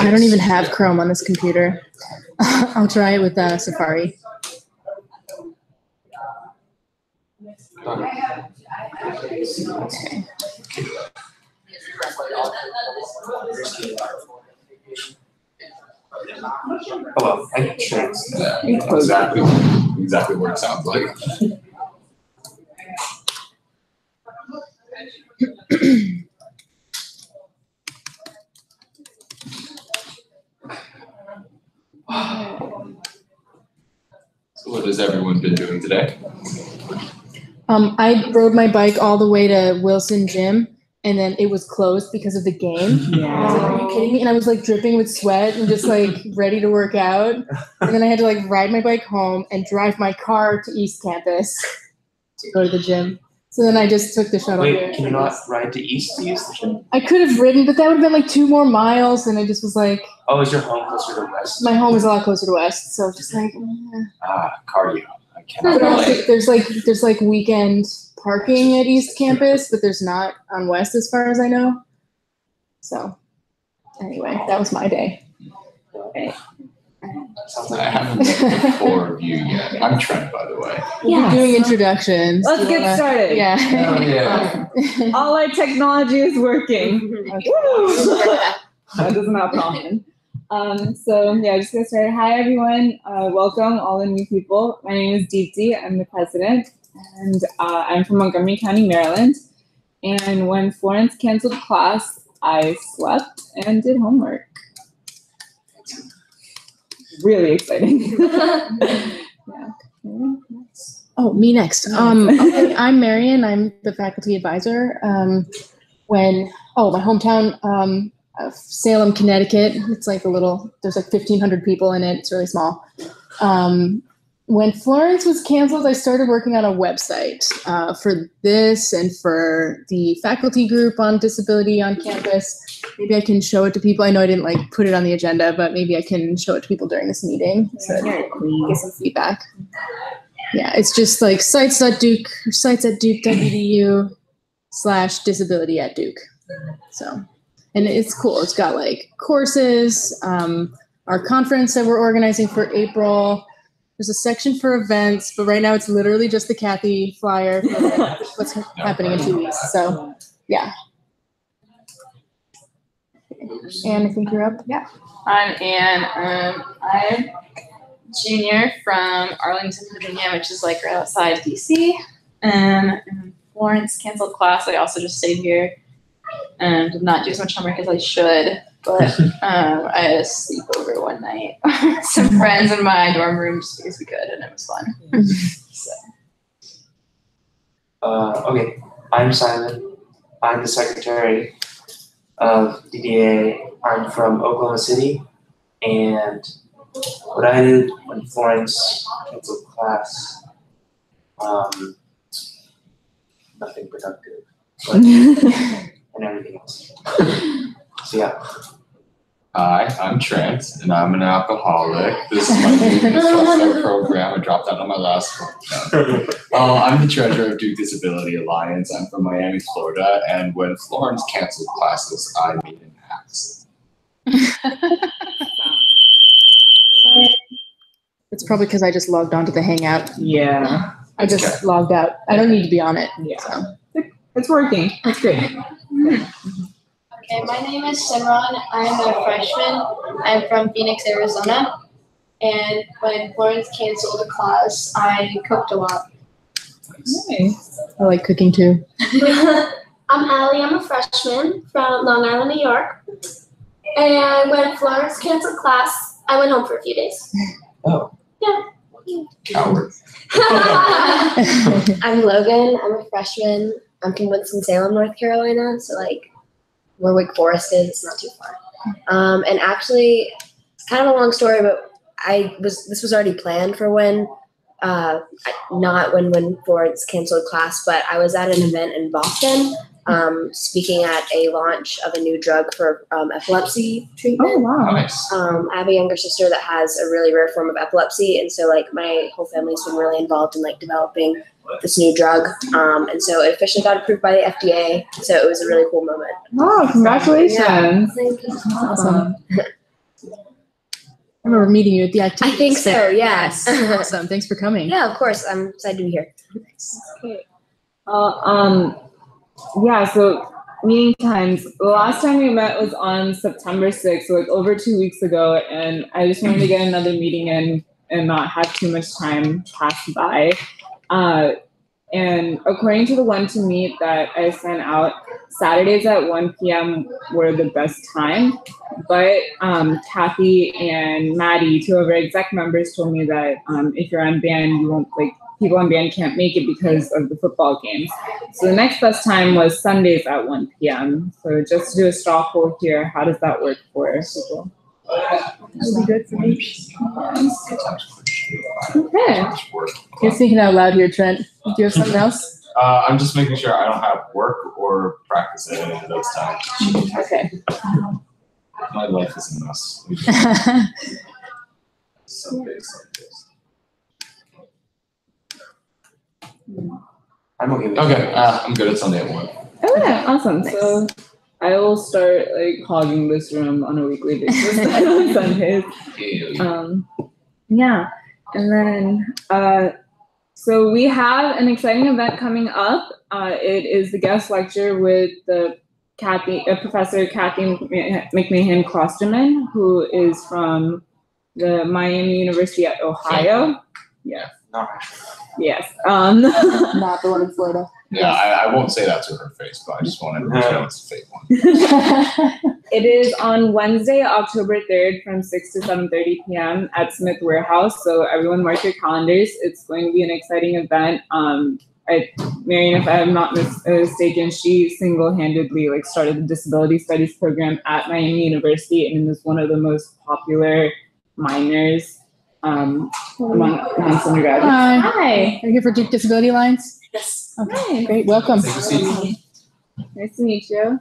I don't even have Chrome on this computer. I'll try it with Safari. Okay. Hello, I trans. Yeah, exactly what it sounds like. So what has everyone been doing today? I rode my bike all the way to Wilson Gym, and then it was closed because of the game. Yeah. I was like, are you kidding me? And I was like dripping with sweat and just like ready to work out. And then I had to like ride my bike home and drive my car to East Campus to go to the gym. So then I just took the shuttle here. Wait, can you not ride to East to use the gym? I could have ridden, but that would have been like 2 more miles, and I just was like, Oh, is your home closer to West? my home is a lot closer to West, so just like, Cardio. I cannot But also, relate. there's like weekend parking at East Campus, but there's not on West as far as I know. So anyway, that was my day. Okay. Sounds I like haven't met the 4 of you yet. I'm Trent, by the way. We'll be doing introductions. Let's get started. Yeah. Oh, yeah. All our technology is working. Okay. That doesn't happen often. So yeah, just get started. Hi everyone, welcome all the new people. My name is Deepti, I'm the president, and I'm from Montgomery County, Maryland. And when Florence canceled class, I slept and did homework. Really exciting. Yeah. Oh, me next. Okay, I'm Marion. I'm the faculty advisor. My hometown, Salem, Connecticut. It's like there's like 1,500 people in it. It's really small. When Florence was canceled, I started working on a website for this and for the faculty group on disability on campus. Maybe I can show it to people. I know I didn't like put it on the agenda, but maybe I can show it to people during this meeting so that get some feedback. Yeah, it's just like sites at duke.edu/disability at Duke. So, and it's cool. It's got like courses, our conference that we're organizing for April. There's a section for events, but right now it's literally just the Kathy flyer for what's happening in 2 weeks. So, yeah. Anne, I think you're up. Yeah. I'm Anne. I'm junior from Arlington, Virginia, which is like right outside DC. And Florence canceled class. I also just stayed here and did not do as much homework as I should. But I had a sleepover one night with some friends in my dorm room just because we could, and it was fun. Okay, I'm Simon. I'm the secretary of DDA. I'm from Oklahoma City, and what I did when Florence canceled class, nothing productive, but, and everything else. So yeah. Hi, I'm Trent, and I'm an alcoholic. This is my new instructional program. I dropped out on my last one. No. I'm the treasurer of Duke Disability Alliance. I'm from Miami, Florida, and when Florence canceled classes, I made an axe. It's probably because I just logged onto the Hangout. Yeah. I just logged out. I don't need to be on it. Yeah. So. It's working. It's great. Okay, my name is Simran. I'm a freshman. I'm from Phoenix, Arizona. And when Florence canceled the class, I cooked a lot. Nice. I like cooking too. I'm Allie. I'm a freshman from Long Island, New York. And when Florence canceled class, I went home for a few days. Oh. Yeah. Coward. I'm Logan. I'm a freshman. I'm from Winston-Salem, North Carolina. So like where Wake Forest is, it's not too far. And actually, it's kind of a long story, but this was already planned for when, not when Florence canceled class, but I was at an event in Boston, speaking at a launch of a new drug for epilepsy treatment. Oh, wow. Nice. I have a younger sister that has a really rare form of epilepsy, and so like my whole family's been really involved in like developing this new drug. And so it officially got approved by the FDA. So it was a really cool moment. Oh, congratulations. Thank you. Awesome. I remember meeting you at the activity. I think so, yes. Awesome. Thanks for coming. Yeah, of course. I'm excited to be here. Okay. Yeah, so meeting times. The last time we met was on September 6th, so like over 2 weeks ago, and I just wanted to get another meeting in and not have too much time pass by. And according to the one to meet that I sent out, Saturdays at 1 p.m. were the best time. But Kathy and Maddie, two of our exec members, told me that if you're on band, you won't people on band can't make it because of the football games. So the next best time was Sundays at 1 p.m. So just to do a straw poll here, how does that work for people? That would be good for me. Okay. You're thinking out loud here, Trent. Do you have something else? I'm just making sure I don't have work or practice at any of those times. Okay. My life is a mess. Some days. I'm okay with Okay, I'm good at Sunday at 1. Okay, awesome. Nice. So I will start like hogging this room on a weekly basis on Sundays. Yeah, and then so we have an exciting event coming up. It is the guest lecture with the Professor Kathy McMahon Klosterman, who is from the Miami University at Ohio. Yeah. Not actually. Yes. Not the one in Florida. Yeah, I won't say that to her face, but I just wanted to know it's a fake one. It is on Wednesday, October 3rd from 6 to 7:30 p.m. at Smith Warehouse. So everyone mark your calendars. It's going to be an exciting event. Marion, if I am not mistaken, she single-handedly started the disability studies program at Miami University and is one of the most popular minors amongst undergraduates. Hi. Are you here for Duke Disability Alliance? Yes. Okay, Hi. great. Welcome. Take a seat. Nice to meet you.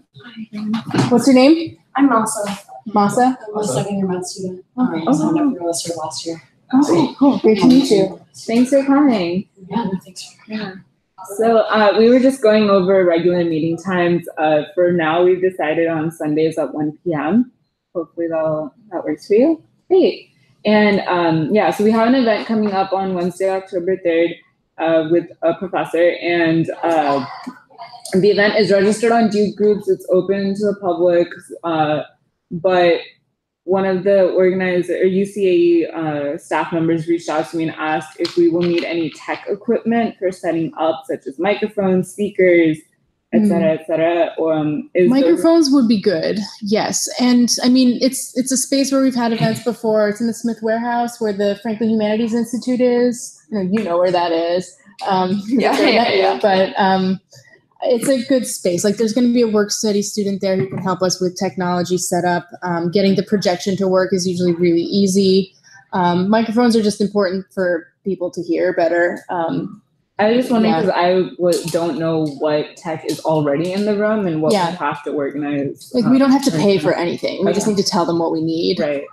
What's your name? I'm Masa. Masa? I'm a second-year med student. Okay. I signed up for a semester last year. Okay, cool. Great to meet you. Thanks for coming. Yeah, no, thanks for Yeah. So we were just going over regular meeting times. For now, we've decided on Sundays at 1 p.m. Hopefully that works for you. Great. And so we have an event coming up on Wednesday, October 3rd with a professor. And the event is registered on Duke Groups. It's open to the public. But one of the UCAE staff members reached out to me and asked if we will need any tech equipment for setting up, such as microphones, speakers, et cetera, Microphones would be good, yes. And I mean, it's a space where we've had events before. It's in the Smith Warehouse where the Franklin Humanities Institute is. You know where that is. Yeah. But it's a good space. There's going to be a work study student there who can help us with technology setup. Getting the projection to work is usually really easy. Microphones are just important for people to hear better. I was just wondering because I don't know what tech is already in the room and what we have to organize. We don't have to pay for anything. We just need to tell them what we need. Right.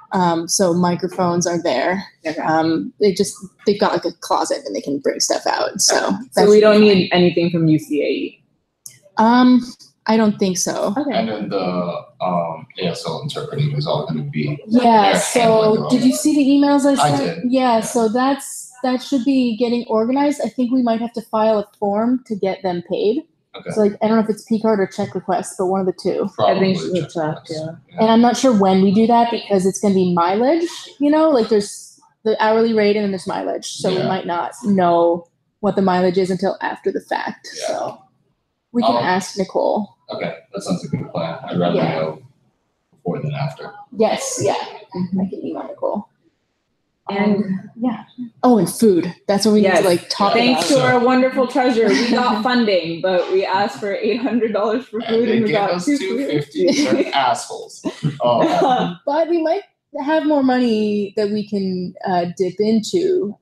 So microphones are there. Okay. They've got a closet and they can bring stuff out. So we don't need anything from UCAE. I don't think so. Okay. And then the ASL interpreting is all going to be. Yeah. So did you see the emails I sent? I did. Yeah. So that should be getting organized. I think we might have to file a form to get them paid. Okay. So I don't know if it's P-card or check request, but one of the two. Probably I think it's check, yeah. And I'm not sure when we do that because it's going to be mileage. There's the hourly rate and then there's mileage. So we might not know what the mileage is until after the fact. Yeah. So we can ask Nicole. Okay, that sounds like a good plan. I'd rather know before than after. Yes. Yeah. I can email Nicole. And and food. That's what we need to talk Thanks about. to our wonderful treasurer, we got funding, but we asked for $800 for food and we got $250. They're assholes. Oh. But we might have more money that we can dip into.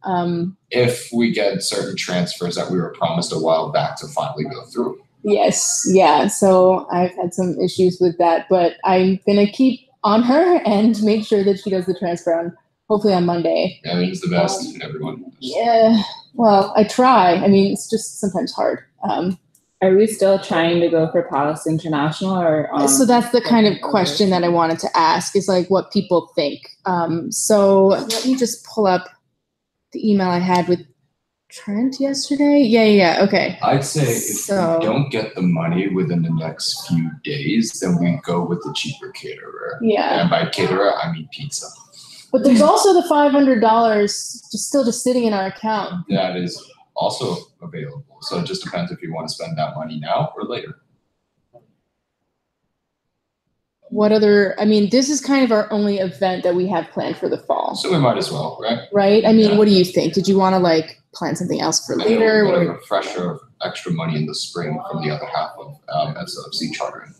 If we get certain transfers that we were promised a while back to finally go through. Yes. Yeah. So I've had some issues with that, but I'm going to keep on her and make sure that she does the transfer hopefully on Monday. Yeah, it's the best. Everyone. Yeah. Well, I try. I mean, it's just sometimes hard. Are we still trying to go for Palace International or? So that's the kind of question that I wanted to ask is like what people think. So let me just pull up the email I had with Trent yesterday. Yeah. Okay. I'd say if So- we don't get the money within the next few days, then we go with the cheaper caterer. Yeah. And by caterer, I mean pizza. But there's also the $500 just sitting in our account. That is also available. So it just depends if you want to spend that money now or later. What other, I mean, this is kind of our only event that we have planned for the fall, So we might as well, right? right? I mean, Yeah. what do you think? Did you want to like plan something else for And then later? we'll get Or- a refresher of extra money in the spring from the other half of SLFC chartering.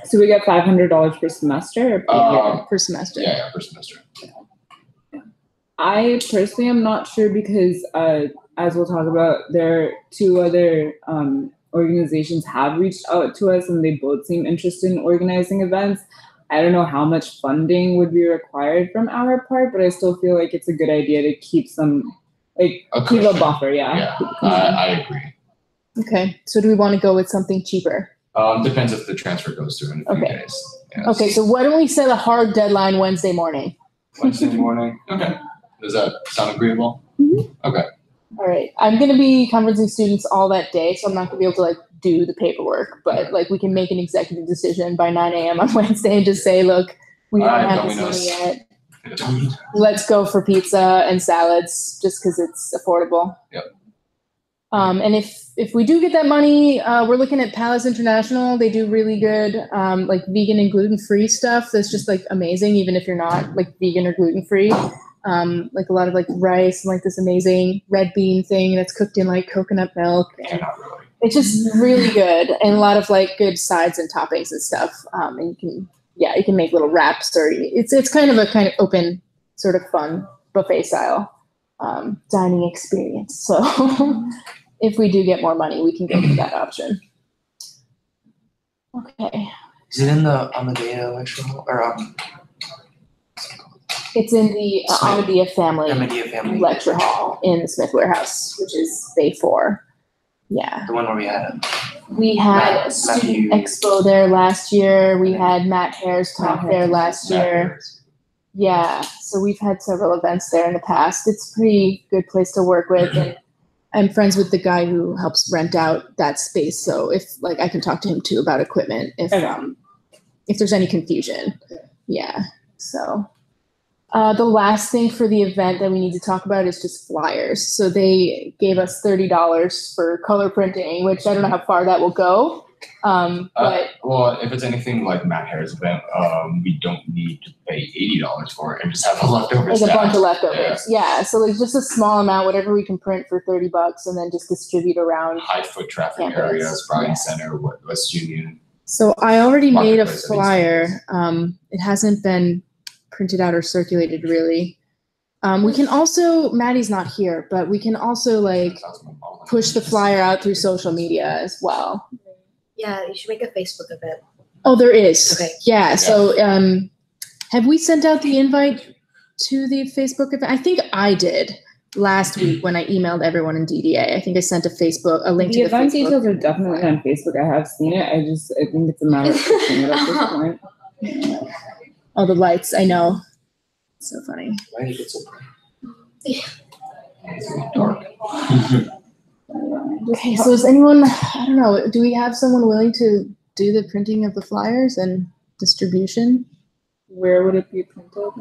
So we get $500 per semester. Or per semester? Yeah, per semester. I personally am not sure because, as we'll talk about, there are two other organizations have reached out to us and they both seem interested in organizing events. I don't know how much funding would be required from our part, but I still feel like it's a good idea to keep some, keep a cushion. buffer. Yeah, I agree. Okay, so do we want to go with something cheaper? Depends if the transfer goes through in a few Okay. days. Yes. Okay, so why don't we set a hard deadline Wednesday morning? Wednesday morning. Okay. Does that sound agreeable? Okay. All right, I'm gonna be conferencing students all that day, so I'm not gonna be able to like do the paperwork, but like we can make an executive decision by 9 a.m. on Wednesday and just say, look, we don't Alright, have this Domino's. money yet. Let's go for pizza and salads just because it's affordable. Yep. And if we do get that money, we're looking at Palace International. They do really good like vegan and gluten-free stuff. That's just like amazing, even if you're not like vegan or gluten-free. Like a lot of like rice and like this amazing red bean thing that's cooked in like coconut milk. And Not really. it's just really good, and a lot of like good sides and toppings and stuff. And you can make little wraps, or it's kind of open, sort of fun buffet style dining experience. So if we do get more money, we can go for that option. Okay, Is it in the Amadea lecture hall or it's in the Amadea family Amadea family? lecture hall in the Smith Warehouse, which is Bay 4. Yeah. The one where we had We had Matt- a student Matthew- expo there last year. We had Matt Hare's talk Matt there Hare's last year. Yeah, so we've had several events there in the past. It's a pretty good place to work with, and I'm friends with the guy who helps rent out that space. So if like I can talk to him too about equipment if there's any confusion. Yeah. So the last thing for the event that we need to talk about is just flyers. So they gave us $30 for color printing, which I don't know how far that will go. But Well, if it's anything like Matt Hare's event, we don't need to pay $80 for it and just have a leftover like a stash. bunch of leftovers. Yeah. So like just a small amount, whatever we can print for $30 and then just distribute around. High foot traffic Campus. areas, Bryan Yeah. Center, West Union. So I already made a Marketplace, at least. flyer. It hasn't been printed out or circulated really. We can also, Maddie's not here, but we can also like push the flyer out through social media as well. Yeah, you should make a Facebook of it. Oh, there is. Okay. Yeah. So have we sent out the invite to the Facebook event? I think I did last week when I emailed everyone in DDA. I think I sent a link The to the event Facebook. details are definitely on Facebook. I have seen it. I think it's a matter of pushing it at this point. Oh, the lights. I know. So funny. Why did it get so bright? It's really dark. Okay, so is anyone, I don't know, do we have someone willing to do the printing of the flyers and distribution? Where would it be printed?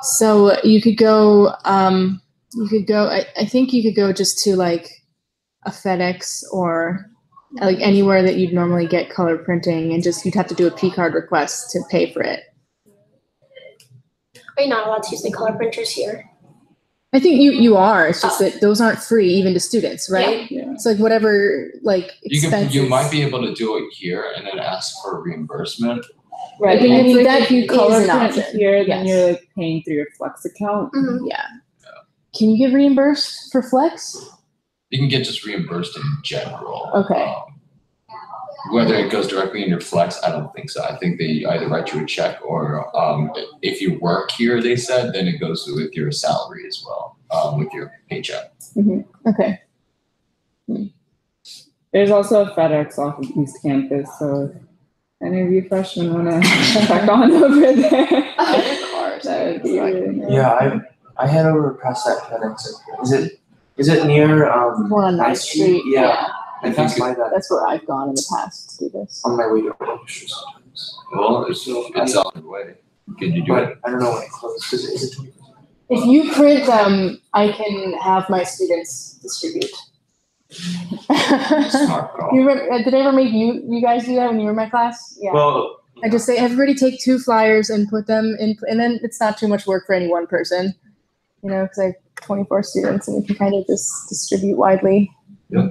So you could go, I think you could go just to like a FedEx or like anywhere that you'd normally get color printing, and just, you'd have to do a P-card request to pay for it. Are you not allowed to use the color printers here? I think you are, it's just that those aren't free even to students, right? Yeah. So like whatever, like expenses. You might be able to do it here and then ask for reimbursement. Right. I think it's like that if you is color an print option. here, then Yes. you're like paying through your Flex account. Mhm. Yeah. Can you get reimbursed for Flex? You can get just reimbursed in general. Okay. Whether it goes directly in your Flex, I don't think so. I think they either write you a check or if you work here, they said, then it goes with your salary as well, with your paycheck. Okay. There's also a FedEx off of East Campus, so if any of you freshmen want to check on over there, that would be really nice. Yeah, I head over past that FedEx. Is it near One on 9th Street. Yeah. I think pass by that That's where I've gone in the past to do this. on my way to orchestra sometimes. Well, it's out of the way. Can you do it? But I don't know when it closes. Is it 20%? If you print them, I can have my students distribute. Smart call. You did I ever make you guys do that when you were in my class? Yeah. Well, I just say everybody take 2 flyers and put them in, and then it's not too much work for any one person, you know, because I have 24 students and we can kind of just distribute widely. Yeah.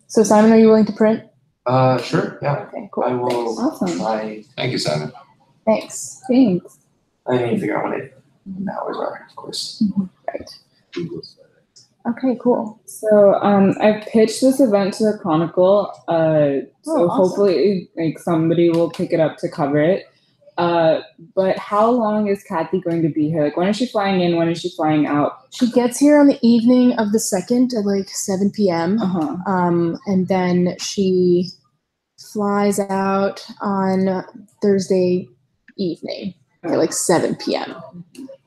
So Simon, are you willing to print? Sure, yeah. Okay, cool. I will. Awesome. Thank you, Simon. Thanks. Thanks. I need to figure out what hours are, of course. Right. Okay, cool. So I've pitched this event to the Chronicle. So awesome. hopefully like somebody will pick it up to cover it. But how long is Kathy going to be here? Like when is she flying in? When is she flying out? She gets here on the evening of the 2nd at like 7 p.m. And then she flies out on Thursday evening at like 7 p.m.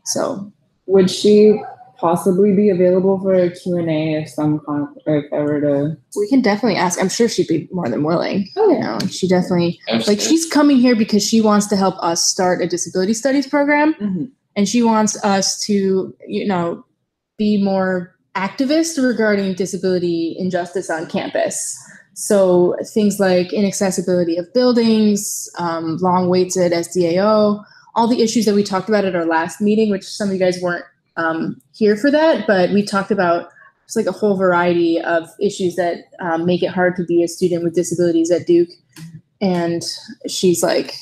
So would she possibly be available for a Q&A if if I were to? We can definitely ask. I'm sure she'd be more than willing. Oh. You know, she definitely, like she's coming here because she wants to help us start a disability studies program. Mm-hmm. And she wants us to, you know, be more activist regarding disability injustice on campus. So things like inaccessibility of buildings, long waits at SDAO, all the issues that we talked about at our last meeting, which some of you guys weren't here for that, but we talked about just like a whole variety of issues that make it hard to be a student with disabilities at Duke. And she's like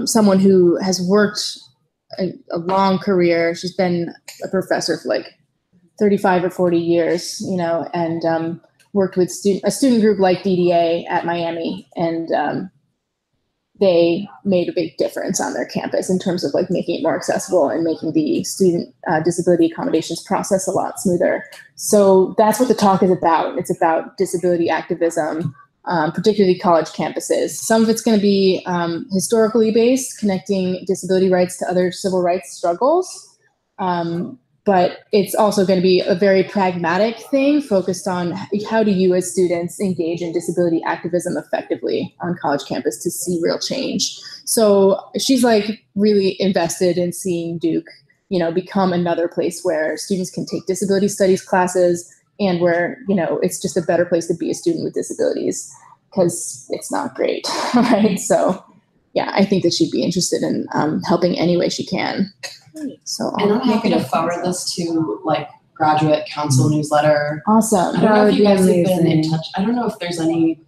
someone who has worked a long career. She's been a professor for like 35 or 40 years, you know, and worked with a student group like DDA at Miami, and they made a big difference on their campus in terms of like making it more accessible and making the student disability accommodations process a lot smoother. So that's what the talk is about. It's about disability activism, particularly college campuses. Some of it's going to be historically based, connecting disability rights to other civil rights struggles. But it's also going to be a very pragmatic thing focused on how do you as students engage in disability activism effectively on college campus to see real change. So she's like really invested in seeing Duke, you know, become another place where students can take disability studies classes and where, you know, it's just a better place to be a student with disabilities because it's not great, right? So yeah, I think that she'd be interested in helping any way she can. So and I'm happy to forward this to like graduate council newsletter. Awesome. I don't know if you guys have been in touch. I don't know if there's any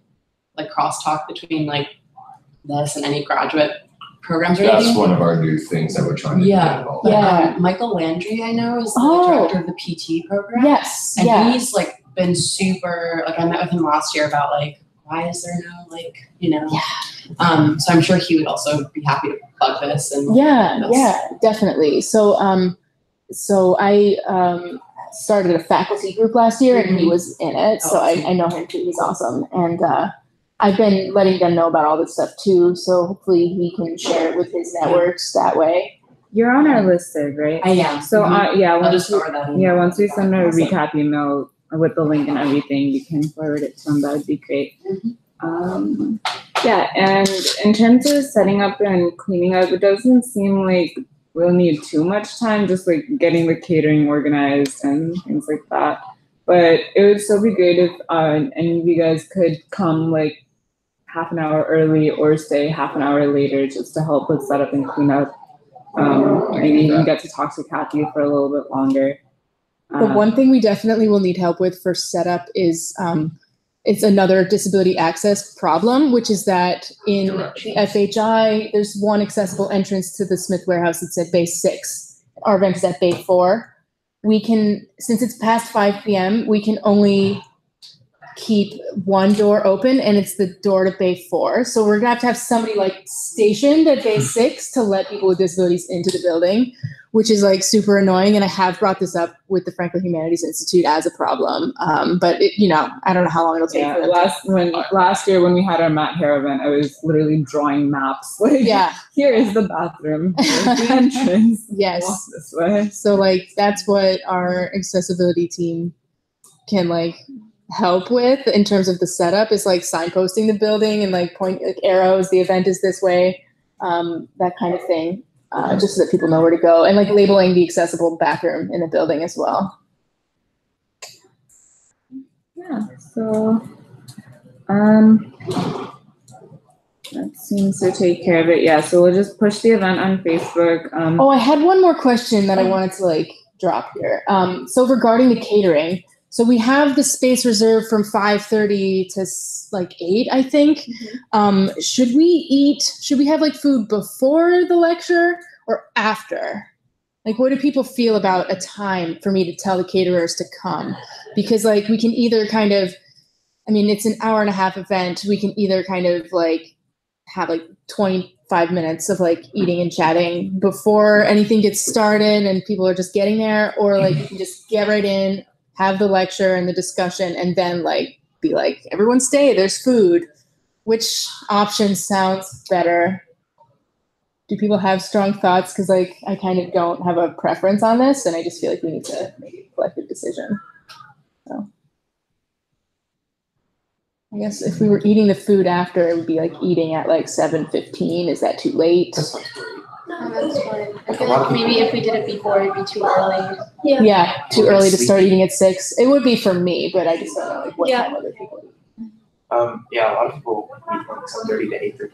like crosstalk between like this and any graduate programs or anything. That's one of our new things that we're trying to do. But, Michael Landry, I know, is the director of the PT program. Yes. And he's like been super, like I met with him last year about like, why is there no like, you know, so I'm sure he would also be happy to plug this. And definitely. So, so I started a faculty group last year and he was in it. So I know him too. He's awesome. And I've been letting them know about all this stuff too. So hopefully he can share it with his networks that way. You're on our listserv, right? I am. So I'll just forward that in. Yeah, once we send a recap email with the link and everything, you can forward it to them. That would be great. Yeah, and in terms of setting up and cleaning up, it doesn't seem like we'll need too much time, just like getting the catering organized and things like that. But it would still be great if any of you guys could come like half an hour early or stay half an hour later just to help with setup and clean up. Maybe you can get to talk to Kathy for a little bit longer. The one thing we definitely will need help with for setup is it's another disability access problem, which is that in the FHI, there's one accessible entrance to the Smith Warehouse that's at Bay 6. Our event is at Bay 4. We can, since it's past 5 p.m., we can only keep one door open, and it's the door to Bay 4. So we're gonna have to have somebody like stationed at Bay 6 to let people with disabilities into the building, which is like super annoying. And I have brought this up with the Franklin Humanities Institute as a problem. But it, I don't know how long it'll take. For them last year when we had our Matt Hair event, I was literally drawing maps. Like, here is the bathroom, here's the entrance. Yes. Walk this way. So like that's what our accessibility team can like help with in terms of the setup, is like signposting the building and like point like arrows. The event is this way, that kind of thing. Just so that people know where to go, and like labeling the accessible bathroom in the building as well. Yeah, so that seems to take care of it. Yeah, so we'll just push the event on Facebook. Oh, I had one more question that I wanted to like drop here. So regarding the catering, so we have the space reserved from 5:30 to like 8, I think. Should we have like food before the lecture or after? Like, what do people feel about a time for me to tell the caterers to come? Because like we can either kind of, it's an hour and a half event. We can either kind of like have like 25 minutes of like eating and chatting before anything gets started and people are just getting there, or like you can just get right in, have the lecture and the discussion, and then like be like, everyone stay, there's food. Which option sounds better? Do people have strong thoughts? Because like I kind of don't have a preference on this, and I just feel like we need to make a collective decision. So I guess if we were eating the food after, it would be like eating at like 7:15. Is that too late? That sounds great. No, that's fine. I feel like maybe if we did it before, it'd be too early. Yeah, too early to start eating at 6. It would be for me, but I just don't know like what time other people eat. A lot of people eat from 7:30 to 8:30.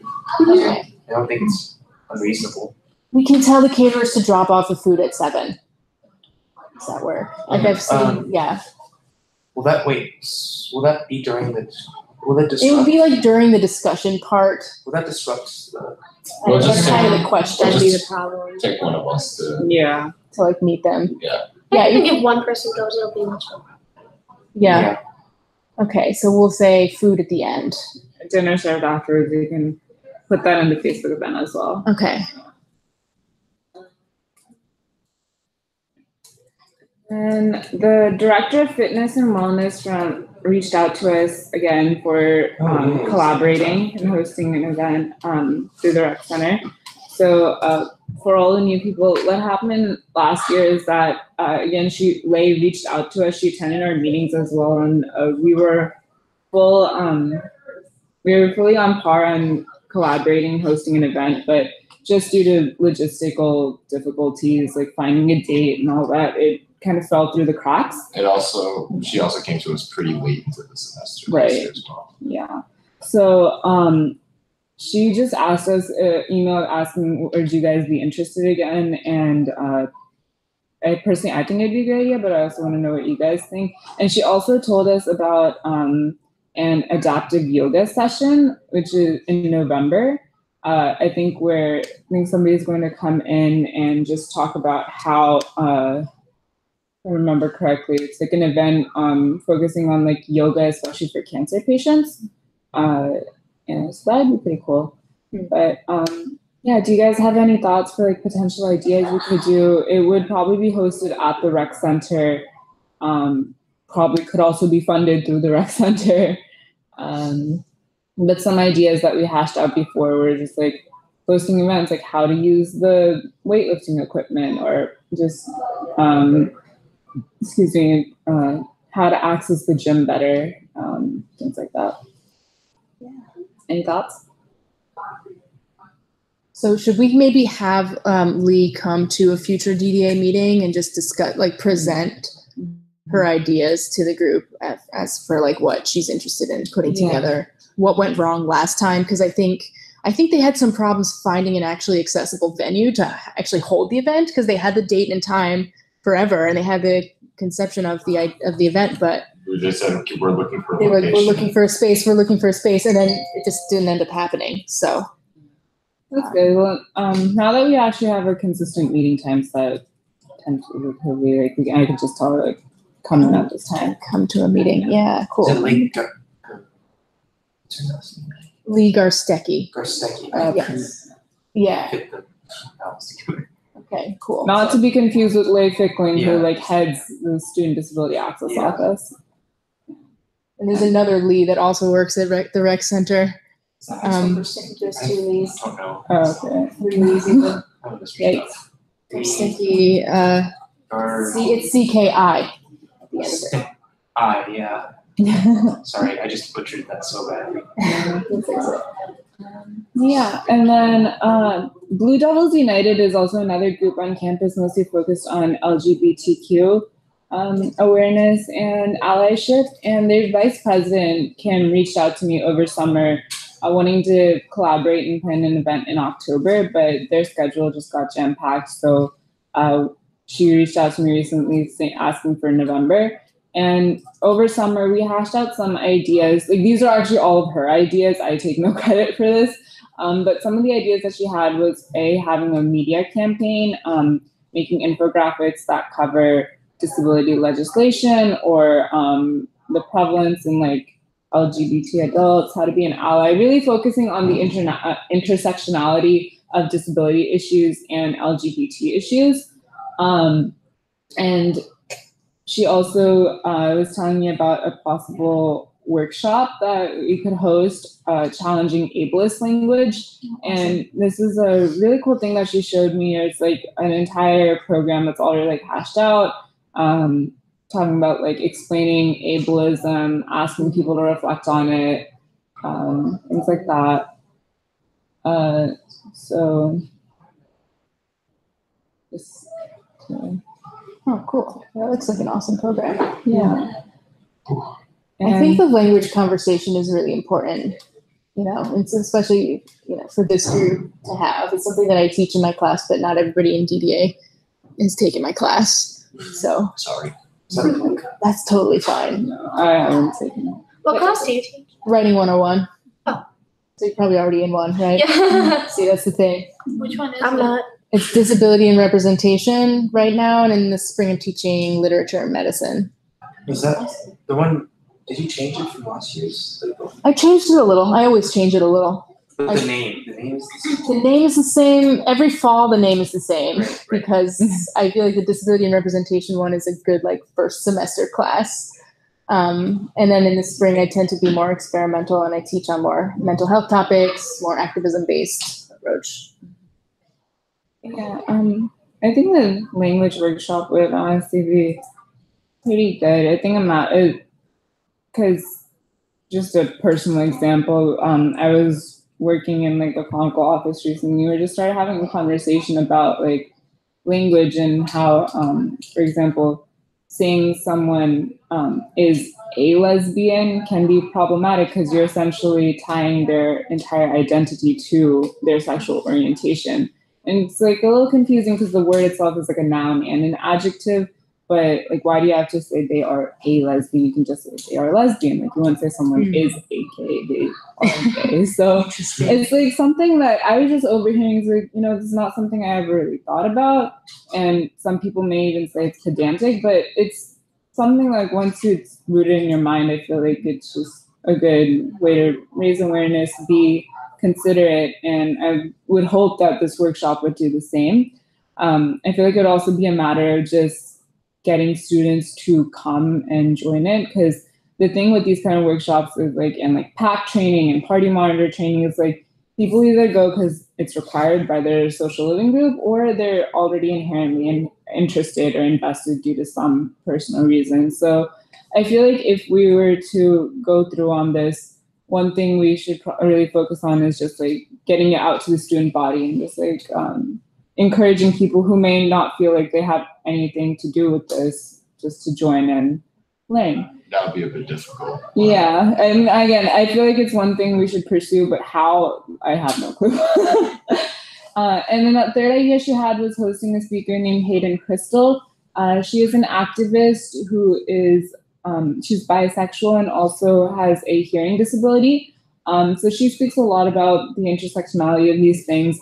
Okay. I don't think it's unreasonable. We can tell the caterers to drop off the food at 7. Does that work? Like I've seen, Will that be during the? Will it disrupt? It would be like during the discussion part. Will that disrupt the? That's kind of the question. That'd be the problem. Take one of us to. Yeah. To like meet them. Yeah. Yeah. I think if one person goes, it'll be much better. Yeah. Okay, so we'll say food at the end. Dinner served afterwards. You can put that in the Facebook event as well. Okay. And the director of fitness and wellness reached out to us again for collaborating and hosting an event through the rec center. So for all the new people, what happened last year is that again, Lei reached out to us. She attended our meetings as well, and we were fully on par on collaborating, hosting an event, but just due to logistical difficulties, like finding a date and all that, it kind of fell through the cracks. She also came to us pretty late into the semester. Right. This year as well. Yeah. So she just asked us, email asking, would you guys be interested again? And I think it'd be a good idea, but I also want to know what you guys think. And she also told us about an adaptive yoga session, which is in November. I think somebody's going to come in and just talk about how, if I remember correctly, it's like an event focusing on like yoga, especially for cancer patients. And so that'd be pretty cool. But do you guys have any thoughts for like potential ideas we could do? It would probably be hosted at the rec center. Probably could also be funded through the rec center. But some ideas that we hashed out before were just like hosting events, like how to use the weightlifting equipment, or just how to access the gym better, things like that. Yeah. Any thoughts? So should we maybe have Lee come to a future DDA meeting and just discuss, like present her ideas to the group as for like what she's interested in putting together, what went wrong last time? Because I think they had some problems finding an actually accessible venue to actually hold the event, because they had the date and time forever and they had the conception of the event, but They said we're looking for a we're location. looking for a space, and then it just didn't end up happening. So that's good. Well, now that we actually have a consistent meeting time set, tentatively, like I could just tell her like coming at this time. Come to a meeting. Yeah, cool. Is it what's her last name? Lee Garstecki. Garstecki. Yes. Yeah. Fit the vowels together. Okay, cool. Not to be confused with Leigh Fickling, Yeah. who like heads the Student Disability Access Yeah. Office. And there's another Lee that also works at the rec center. Is that how you There's spell two Lees. I don't know. Oh, okay. 3 Lees even. Oh, this Yikes. Garstecki, Gar. it's CKI at the end of it. Yeah. Sorry, I just butchered that so badly. Yeah, and then Blue Devils United is also another group on campus mostly focused on LGBTQ awareness and allyship. And their vice president, Kim, reached out to me over summer wanting to collaborate and plan an event in October, but their schedule just got jam-packed. So she reached out to me recently asking for November. And over summer, we hashed out some ideas. Like, these are actually all of her ideas. I take no credit for this. But some of the ideas that she had was having a media campaign, making infographics that cover disability legislation or the prevalence in like LGBT adults, how to be an ally, really focusing on the intersectionality of disability issues and LGBT issues. And she also was telling me about a possible workshop that we could host, challenging ableist language. And this is a really cool thing that she showed me. It's like an entire program that's already like hashed out, talking about like explaining ableism, asking people to reflect on it, things like that. So just Oh, cool. That looks like an awesome program. yeah. I think the language conversation is really important. You know, it's especially, for this group to have. It's something that I teach in my class, but not everybody in DDA is taking my class. So Sorry. that's totally fine. I haven't taken it. What class do you teach? Writing 101. Oh. So you're probably already in one, right? Yeah. See, that's the thing. Which one is I'm it? not. It's disability and representation right now, and in the spring I'm teaching literature and medicine. Is that the one? Did you change it from last year's? I changed it a little. I always change it a little. But the name is the same. The name is the same. Every fall, the name is the same Right. because I feel like the disability and representation one is a good first semester class. And then in the spring, I tend to be more experimental and I teach on more mental health topics, more activism based approach. Yeah, I think the language workshop would honestly be pretty good. I think I'm at it because just a personal example, I was working in like a clinical office recently. We just started having a conversation about like language and how, for example, saying someone is a lesbian can be problematic because you're essentially tying their entire identity to their sexual orientation. And it's like a little confusing because the word itself is like a noun and an adjective, but like, why do you have to say they are a lesbian? You can just say they are lesbian. Like, you wouldn't say someone is a gay, they are gay. So it's like something that I was just overhearing. Is like, this is not something I ever really thought about. And some people may even say it's pedantic, but it's something like once it's rooted in your mind, I feel like it's just a good way to raise awareness, be considerate, and I would hope that this workshop would do the same. I feel like it would also be a matter of just getting students to come and join it, because the thing with these kind of workshops is like PAC training and party monitor training is like people either go because it's required by their social living group or they're already inherently interested or invested due to some personal reason. So I feel like if we were to go through on this, one thing we should really focus on is just like getting it out to the student body and just like encouraging people who may not feel like they have anything to do with this just to join and learn. That would be a bit difficult. Yeah, and again, I feel like it's one thing we should pursue, but how, I have no clue. And then the third idea she had was hosting a speaker named Hayden Crystal. She is an activist who is she's bisexual and also has a hearing disability. So she speaks a lot about the intersectionality of these things.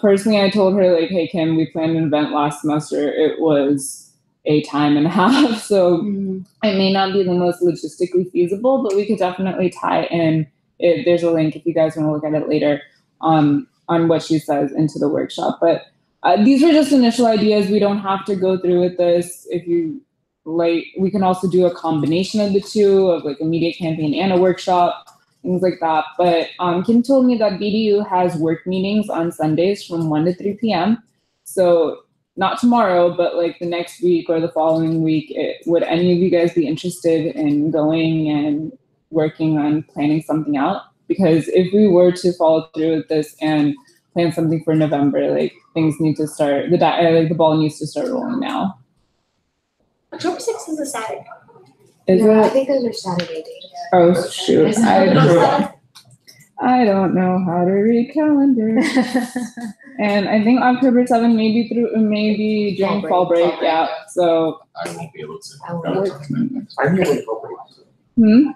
Personally, I told her like, hey, Kim, we planned an event last semester. It was a time and a half. So Mm. it may not be the most logistically feasible, but we could definitely tie in. There's a link if you guys want to look at it later on what she says into the workshop. But these are just initial ideas. We don't have to go through with this. If you like, we can also do a combination of the two, of like a media campaign and a workshop, things like that. But Kim told me that BDU has work meetings on Sundays from 1 to 3 p.m. So not tomorrow, but like the next week or the following week, would any of you guys be interested in going and working on planning something out? Because if we were to follow through with this and plan something for November, like things need to start, the ball needs to start rolling now. October 6th is a Saturday. Is I it? think those are Saturday dates. Oh shoot, I don't know how to read calendars. And I think October 7th maybe during fall break, yeah. So I won't be able to. I won't. Got a tournament. I'm here during fall break.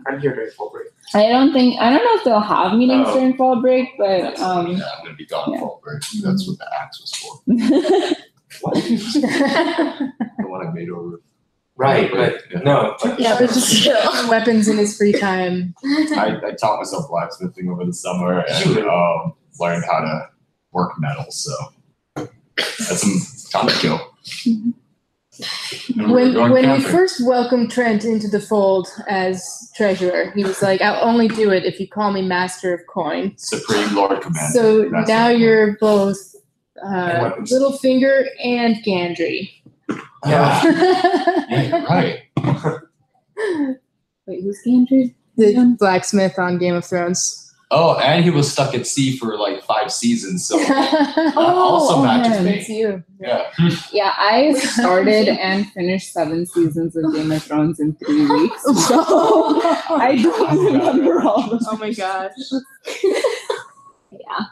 I'm here during fall break. I don't know if they'll have meetings Oh. during fall break, but Yeah, I'm gonna be gone yeah. fall break. That's what the axe was for. What? The one I made over. Right, but Yeah. no. Yeah, but just weapons in his free time. I taught myself blacksmithing over the summer and learned how to work metal. So that's some time to kill. And we're going When we camping. first welcomed Trent into the fold as treasurer, he was like, "I'll only do it if you call me Master of Coin." Supreme Lord Commander. So That's now the you're both And weapons. Littlefinger and Gandry. Yeah. Yeah, you're right. wait, who's Gandry? The blacksmith on Game of Thrones. Oh, and he was stuck at sea for like 5 seasons. So also matches him. me. It's you. Yeah. Yeah, I started and finished 7 seasons of Game of Thrones in 3 weeks. So I don't remember all of them. Oh my gosh. Yeah.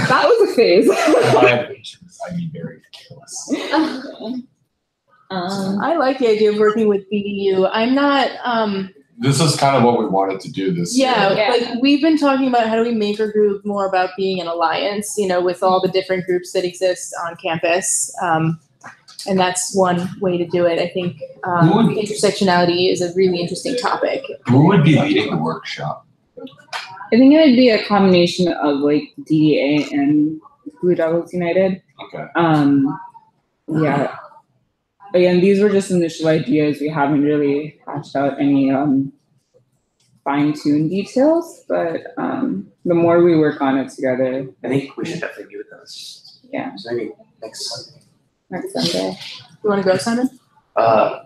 That was a phase. By patience, I mean very careless. I like the idea of working with BDU. I'm not This is kind of what we wanted to do this yeah, year. like we've been talking about how do we make our group more about being an alliance, with all the different groups that exist on campus. And that's one way to do it. I think intersectionality is a really interesting topic. Who would be leading the workshop? I think it would be a combination of like DDA and Blue Devils United. Okay. Yeah. Again, these were just initial ideas. We haven't really hashed out any fine-tuned details, but the more we work on it together, I think we should definitely meet with those. yeah, So maybe next Sunday. next Sunday. You want to go, Simon? I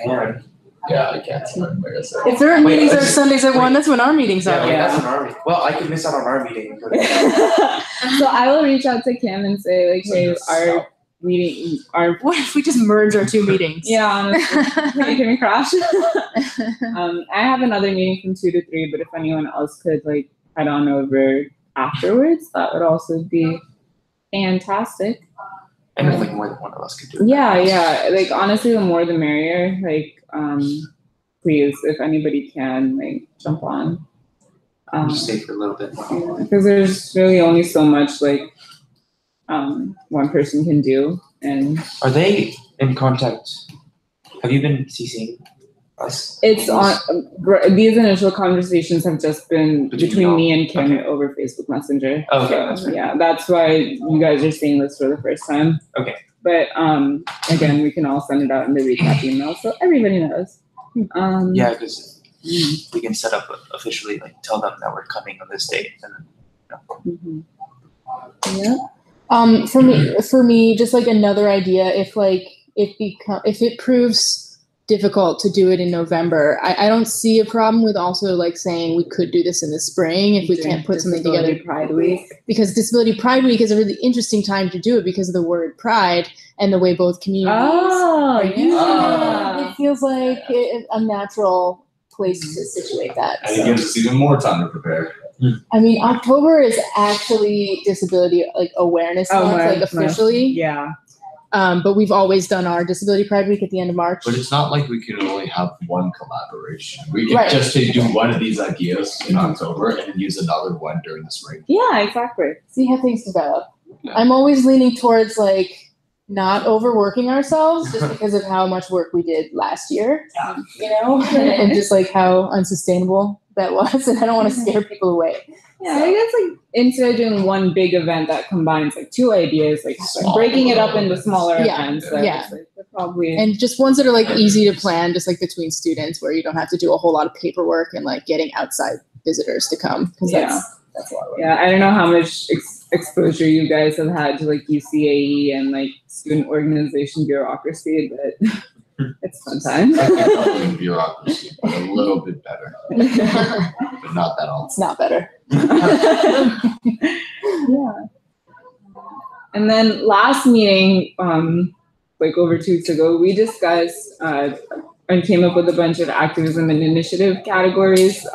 can. Yeah, I can't remember. If there are Wait, meetings let's- are Sundays at 1, that's when our meetings Yeah, are. wait, Yeah. that's an army. Well, I could miss out on our meeting. So I will reach out to Kim and say like, hey, our meeting, What if we just merge our 2 meetings? yeah, honestly, can we crash? I have another meeting from 2 to 3, but if anyone else could like head on over afterwards, that would also be fantastic. And if like more than one of us could do it. Yeah. Like honestly, the more the merrier. Like, please, if anybody can, like, jump on. Just stay for a little bit. Because there's really only so much like one person can do, and Are they in contact? Have you been CCing us? it's on. These initial conversations have just been Between between y'all. me and Kim Okay. over Facebook Messenger. Okay, So, that's fair. yeah, that's why you guys are seeing this for the first time. Okay. But again, we can all send it out in the recap email so everybody knows. Yeah, because we can set up officially, like tell them that we're coming on this date, and then Yeah. For me, just like another idea, if it proves difficult to do it in November, I don't see a problem with also like saying we could do this in the spring if we can't put something together. Pride Week. Because Disability Pride Week is a really interesting time to do it because of the word pride and the way both communities Oh, are using yeah. it. It feels like a natural place to situate that. And So. it gives us even more time to prepare. I mean, October is actually Disability Awareness Month, like officially. Yeah. But we've always done our Disability Pride Week at the end of March. But it's not like we can only have one collaboration. We can Right. just do one of these ideas in October and use another one during the spring. Yeah, exactly. See how things develop. Yeah. I'm always leaning towards like not overworking ourselves just because of how much work we did last year, you know, and just like how unsustainable that was. And I don't want to scare people away. Yeah, I guess like instead of doing one big event that combines like two ideas, like breaking it up into smaller events. It's, like, probably And just ones that are like easy to plan, just like between students, where you don't have to do a whole lot of paperwork and like getting outside visitors to come, because that's a lot of work. Yeah, I don't know how much exposure you guys have had to like UCAE and like student organization bureaucracy, but it's fun time. I think probably in bureaucracy, but a little bit better, but not that all. It's not better. Yeah. And then last meeting, like over 2 weeks ago, we discussed and came up with a bunch of activism and initiative categories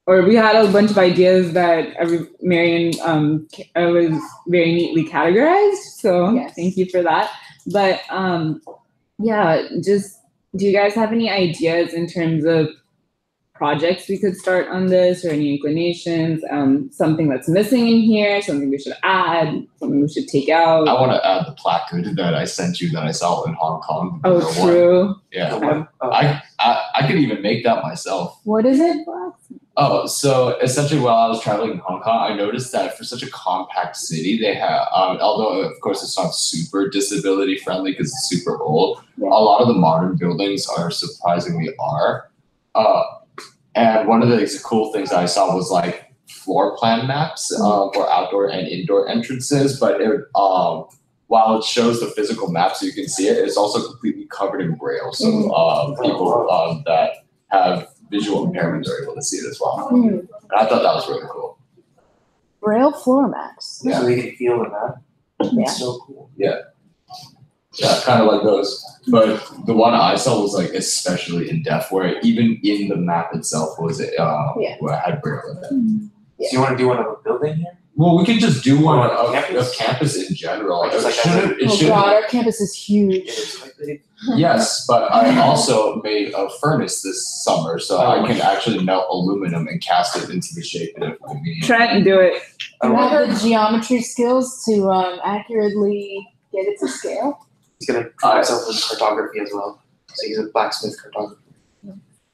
or we had a bunch of ideas that Marion was very neatly categorized. So thank you for that. But yeah, just do you guys have any ideas in terms of projects we could start on this, or any inclinations, something that's missing in here, something we should add, something we should take out? I want to add the placard that I sent you that I saw in Hong Kong. Oh, true. Yeah, I could even make that myself. What is it? Oh, so essentially while I was traveling in Hong Kong, I noticed that for such a compact city, they have, although of course it's not super disability friendly because it's super old, a lot of the modern buildings are surprisingly are. And one of the cool things that I saw was like floor plan maps for outdoor and indoor entrances. But it, while it shows the physical map so you can see it, it's also completely covered in Braille. So people that have visual impairments are able to see it as well. And I thought that was really cool. Braille floor maps. So they can feel the map. Yeah. It's so cool. Yeah, kind of like those. But the one I saw was like especially in depth, where even in the map itself was where I had Braille in it. So you want to do one of a building here? Well, we could just do one of campus? campus in general. Like, It shouldn't. Oh God, our campus is huge. Yes, but I also made a furnace this summer, so I can actually melt aluminum and cast it into the shape that we need. Trent, do it. Do you have the geometry skills to accurately get it to scale? He's gonna try himself with cartography as well. So he's a blacksmith cartographer.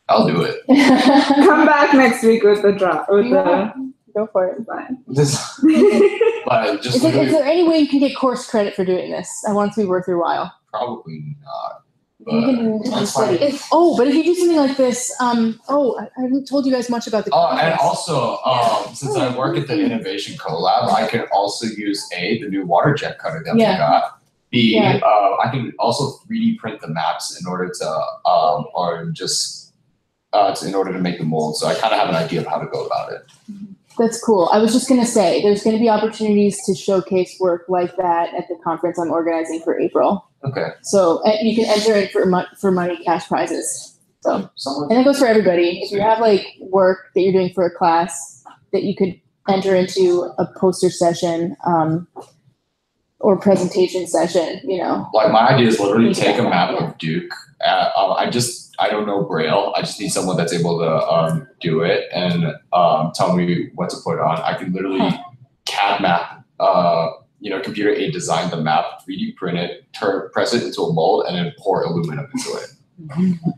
I'll do it. Come back next week with the drop. With Go for it. Fine. But just Is there any way you can get course credit for doing this? I want it to be worth your while. probably not. You can study. But if you do something like this, I haven't told you guys much about the Oh, and also, since I work at the Innovation Collab, I can also use the new water jet cutter that we got. I can also 3D print the maps in order to, in order to make the mold. So I kind of have an idea of how to go about it. That's cool. I was just going to say, there's going to be opportunities to showcase work like that at the conference I'm organizing for April. Okay. So you can enter it for money, cash prizes. So, and that goes for everybody. If you have like work that you're doing for a class that you could enter into a poster session or presentation session, you know. Like my idea is literally take a map of Duke. I don't know Braille. I just need someone that's able to do it and tell me what to put on. I can literally CAD map, computer aid design the map, 3D print it, press it into a mold, and then pour aluminum into it.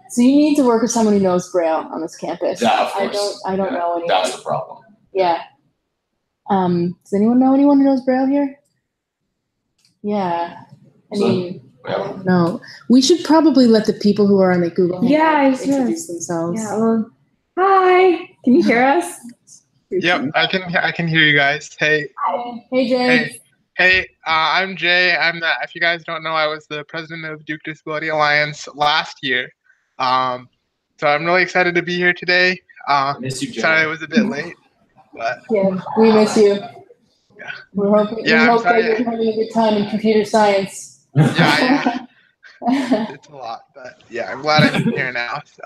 So you need to work with someone who knows Braille on this campus. Yeah, of course. I don't know anyone. That's the problem. Yeah. Does anyone know anyone who knows Braille here? Yeah. I don't know. We should probably let the people who are on the Google Hangout introduce themselves. Yeah. Well, hi. Can you hear us? Yep, I can hear you guys. Hey. Hi. Hey, Jay. Hey, I'm Jay. If you guys don't know, I was the president of Duke Disability Alliance last year. So I'm really excited to be here today. Miss you, Jay. Sorry I was a bit late, but yeah, we miss you. Yeah. We hope that you're having a good time in computer science. Yeah. It's a lot, but yeah, I'm glad I'm here now. So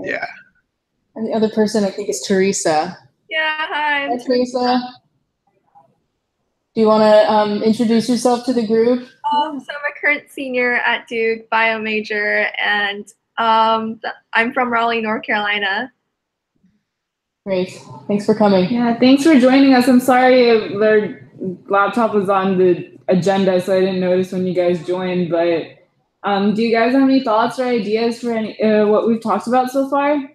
yeah. And the other person I think is Teresa. Yeah, hi. Hi, Teresa. Do you want to introduce yourself to the group? So I'm a current senior at Duke, bio major, and I'm from Raleigh, North Carolina. Great. Thanks for coming. Yeah, thanks for joining us. I'm sorry laptop was on the agenda, so I didn't notice when you guys joined. But do you guys have any thoughts or ideas for any what we've talked about so far?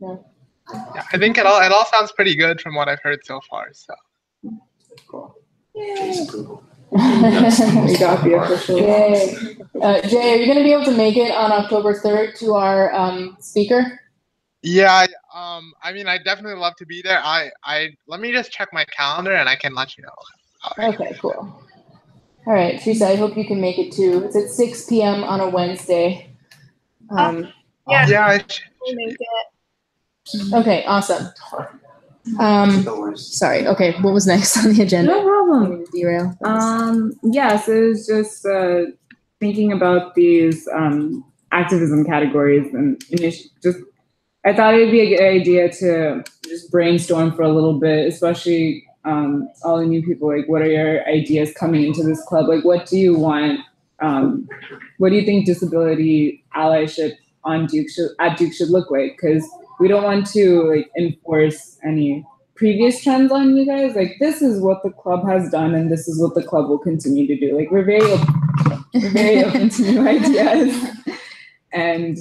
No. Yeah, I think it all sounds pretty good from what I've heard so far. So. Cool. Jay's approval. We got the official. Yay. Jay, are you going to be able to make it on October 3rd to our speaker? Yeah, I mean, I'd definitely love to be there. Let me just check my calendar and I can let you know. Okay, cool. All right, Teresa, I hope you can make it too. It's at 6 p.m. on a Wednesday. Yeah. Yeah. We'll make it. Okay, awesome. The worst. Sorry. Okay, what was next on the agenda? No problem. Derail. Yeah, so it was just thinking about these activism categories and just I thought it would be a good idea to just brainstorm for a little bit, especially all the new people. Like, what are your ideas coming into this club? Like, what do you want? What do you think disability allyship on Duke should look like? Because we don't want to like enforce any previous trends on you guys. Like, this is what the club has done, and this is what the club will continue to do. Like, we're very open to new ideas. And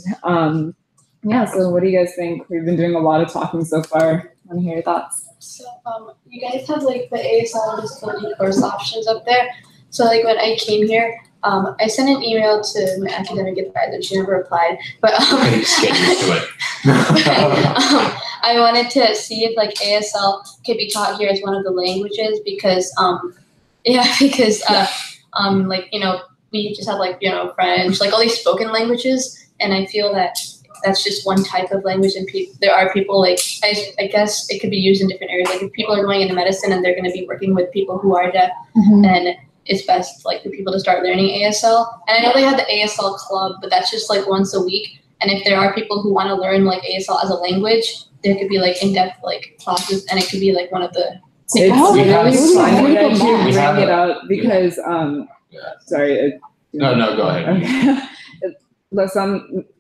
yeah, so what do you guys think? We've been doing a lot of talking so far. I want to hear your thoughts. So you guys have like the ASL disability course options up there. So like when I came here, I sent an email to my academic advisor. She never replied, but Just get used to it. I wanted to see if like ASL could be taught here as one of the languages because like we just have like French, like all these spoken languages, and I feel that that's just one type of language, and there are people like I guess it could be used in different areas. Like if people are going into medicine and they're going to be working with people who are deaf, then it's best like for people to start learning ASL. And I know they have the ASL club, but that's just like once a week. And if there are people who want to learn like ASL as a language, there could be like in-depth like classes, and it could be like one of the. It's we really have- funny that we you have- bring it up because sorry. No, go ahead. Okay.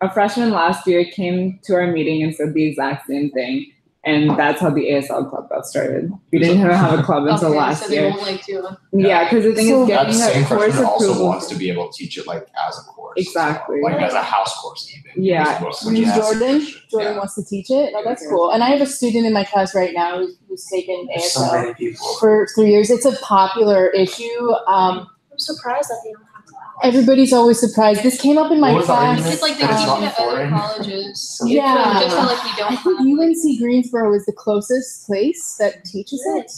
A freshman last year came to our meeting and said the exact same thing, and that's how the ASL club got started. We didn't even have a club until last so they year. won't like to. Yeah, because the thing is That getting same a course freshman also approval. wants to be able to teach it like as a course. Exactly. Like as a house course even. Yeah. Which is Jordan Yeah. wants to teach it. Oh, that's cool. And I have a student in my class right now who's taken There's so ASL many people. for 3 years. It's a popular issue. I'm surprised that they don't have that. Everybody's always surprised. This came up in my What was the class. argument? It's like they That it's teach not it at other foreign? colleges. Yeah. Just how like we don't I think have. UNC Greensboro is the closest place that teaches it.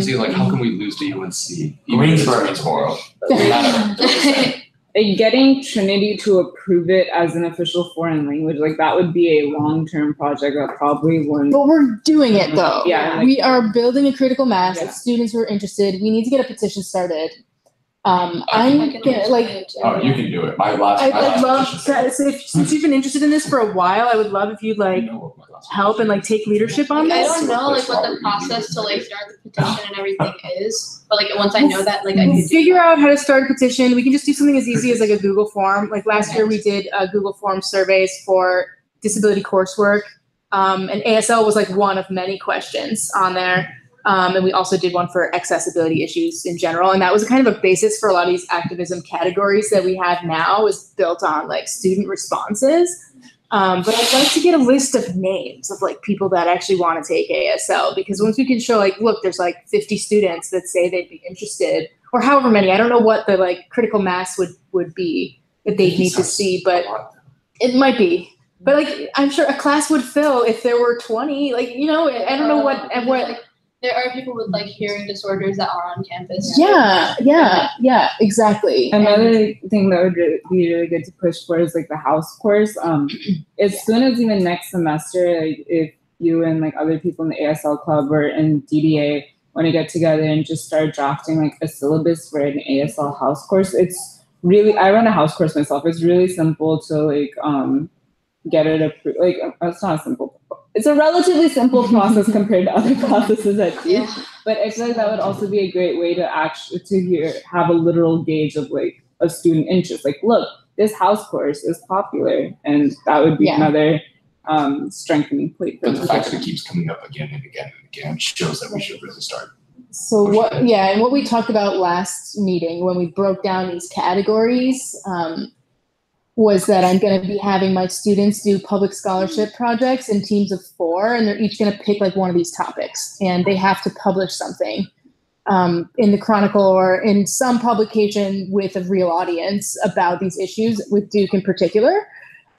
See, like, how can we lose to UNC? Even Greensboro. if it's Greensboro. Like getting Trinity to approve it as an official foreign language, like that would be a long-term project that probably wouldn't. But we're doing it though. Yeah, like- we are building a critical mass Yeah. of students who are interested. We need to get a petition started. I'm I gonna can like. Oh, you can do it. My last. I'd love to, since you've been interested in this for a while, I would love if you'd like help and like take leadership on I this. don't know like what the process to like start the petition and everything is, but like once I know that, like I We'll could do figure out how to start a petition. We can just do something as easy as like a Google form. Like last year we did Google form surveys for disability coursework. And ASL was like one of many questions on there. And we also did one for accessibility issues in general. And that was kind of a basis for a lot of these activism categories that we have now is built on like student responses. But I'd like to get a list of names of like people that actually want to take ASL, because once we can show like, look, there's like 50 students that say they'd be interested, or however many, I don't know what the like critical mass would be that they'd need to see, but it might be. But like, I'm sure a class would fill if there were 20, like, I don't know what. like, there are people with like hearing disorders that are on campus. Yeah, exactly. Another thing that would be really good to push for is like the house course. As soon as even next semester, like, if you and like other people in the ASL club or in DDA want to get together and just start drafting like a syllabus for an ASL house course, it's really, I run a house course myself. It's really simple to like get it approved. Like it's not simple. It's a relatively simple process compared to other processes at Duke. Yeah. But I feel like that would also be a great way to have a literal gauge of like a student interest. Like, look, this house course is popular, and that would be Yeah. another strengthening point for But the fact that it keeps coming up again and again and again shows that we should really start. So what, yeah, and what we talked about last meeting when we broke down these categories was that I'm going to be having my students do public scholarship projects in teams of 4, and they're each going to pick like one of these topics, and they have to publish something in the Chronicle or in some publication with a real audience about these issues with Duke in particular.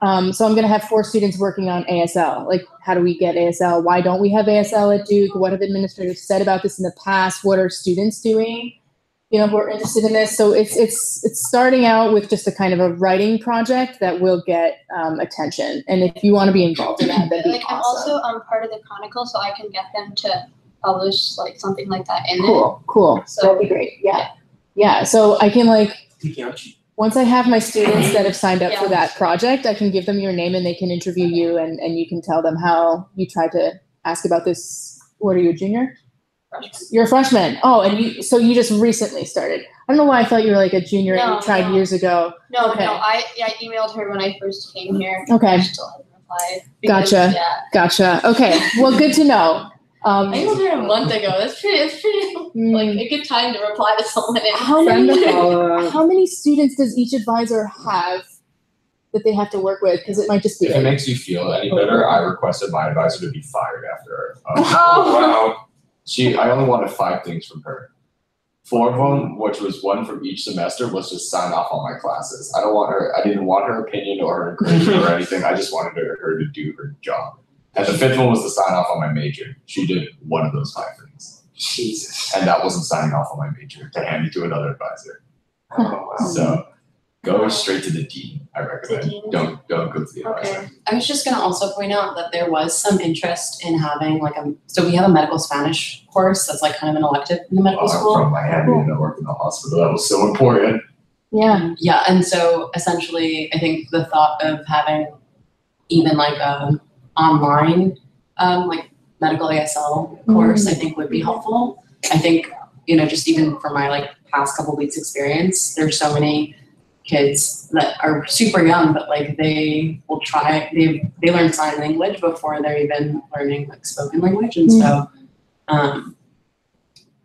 So I'm going to have 4 students working on ASL. Like, how do we get ASL? Why don't we have ASL at Duke? What have administrators said about this in the past? What are students doing? You know, who are interested in this. So it's starting out with just a kind of a writing project that will get attention. And if you want to be involved in that, that'd be Like, I'm awesome. also part of the Chronicle, so I can get them to publish like something like that in it. Cool. So- That'd be great. Yeah. So I can like, once I have my students that have signed up for that project, I can give them your name and they can interview you and you can tell them how you tried to ask about this. What are you, a junior? You're a freshman. Oh, and you just recently started. I don't know why I thought you were like a junior and you tried years ago. No, Okay. I emailed her when I first came here. Okay. I still haven't replied. because, Gotcha. Yeah. Gotcha. Okay. Well, good to know. I emailed her a month ago. It's pretty like a good time to reply to someone. And How many students does each advisor have that they have to work with? Because it might just be If it makes you feel any better, I requested my advisor to be fired after. Oh. I only wanted 5 things from her. 4 of them, which was 1 from each semester, was just sign off on my classes. I didn't want her opinion or her encouragement or anything. I just wanted her to do her job. And the 5th one was to sign off on my major. She did 1 of those 5 things. Jesus. And that wasn't signing off on my major, to hand it to another advisor. Oh, wow. So go straight to the dean, I recommend. dean? Don't go to the advisor. Okay. I was just gonna also point out that there was some interest in having like so we have a medical Spanish course that's like kind of an elective in the medical I'm school. from Miami and I work in the hospital. That was so important. Yeah. Yeah, and so essentially, I think the thought of having even like a online like medical ASL course, I think would be helpful. I think, you know, just even from my like past couple weeks experience, there's so many kids that are super young, but like they will they learn sign language before they're even learning like spoken language, and so I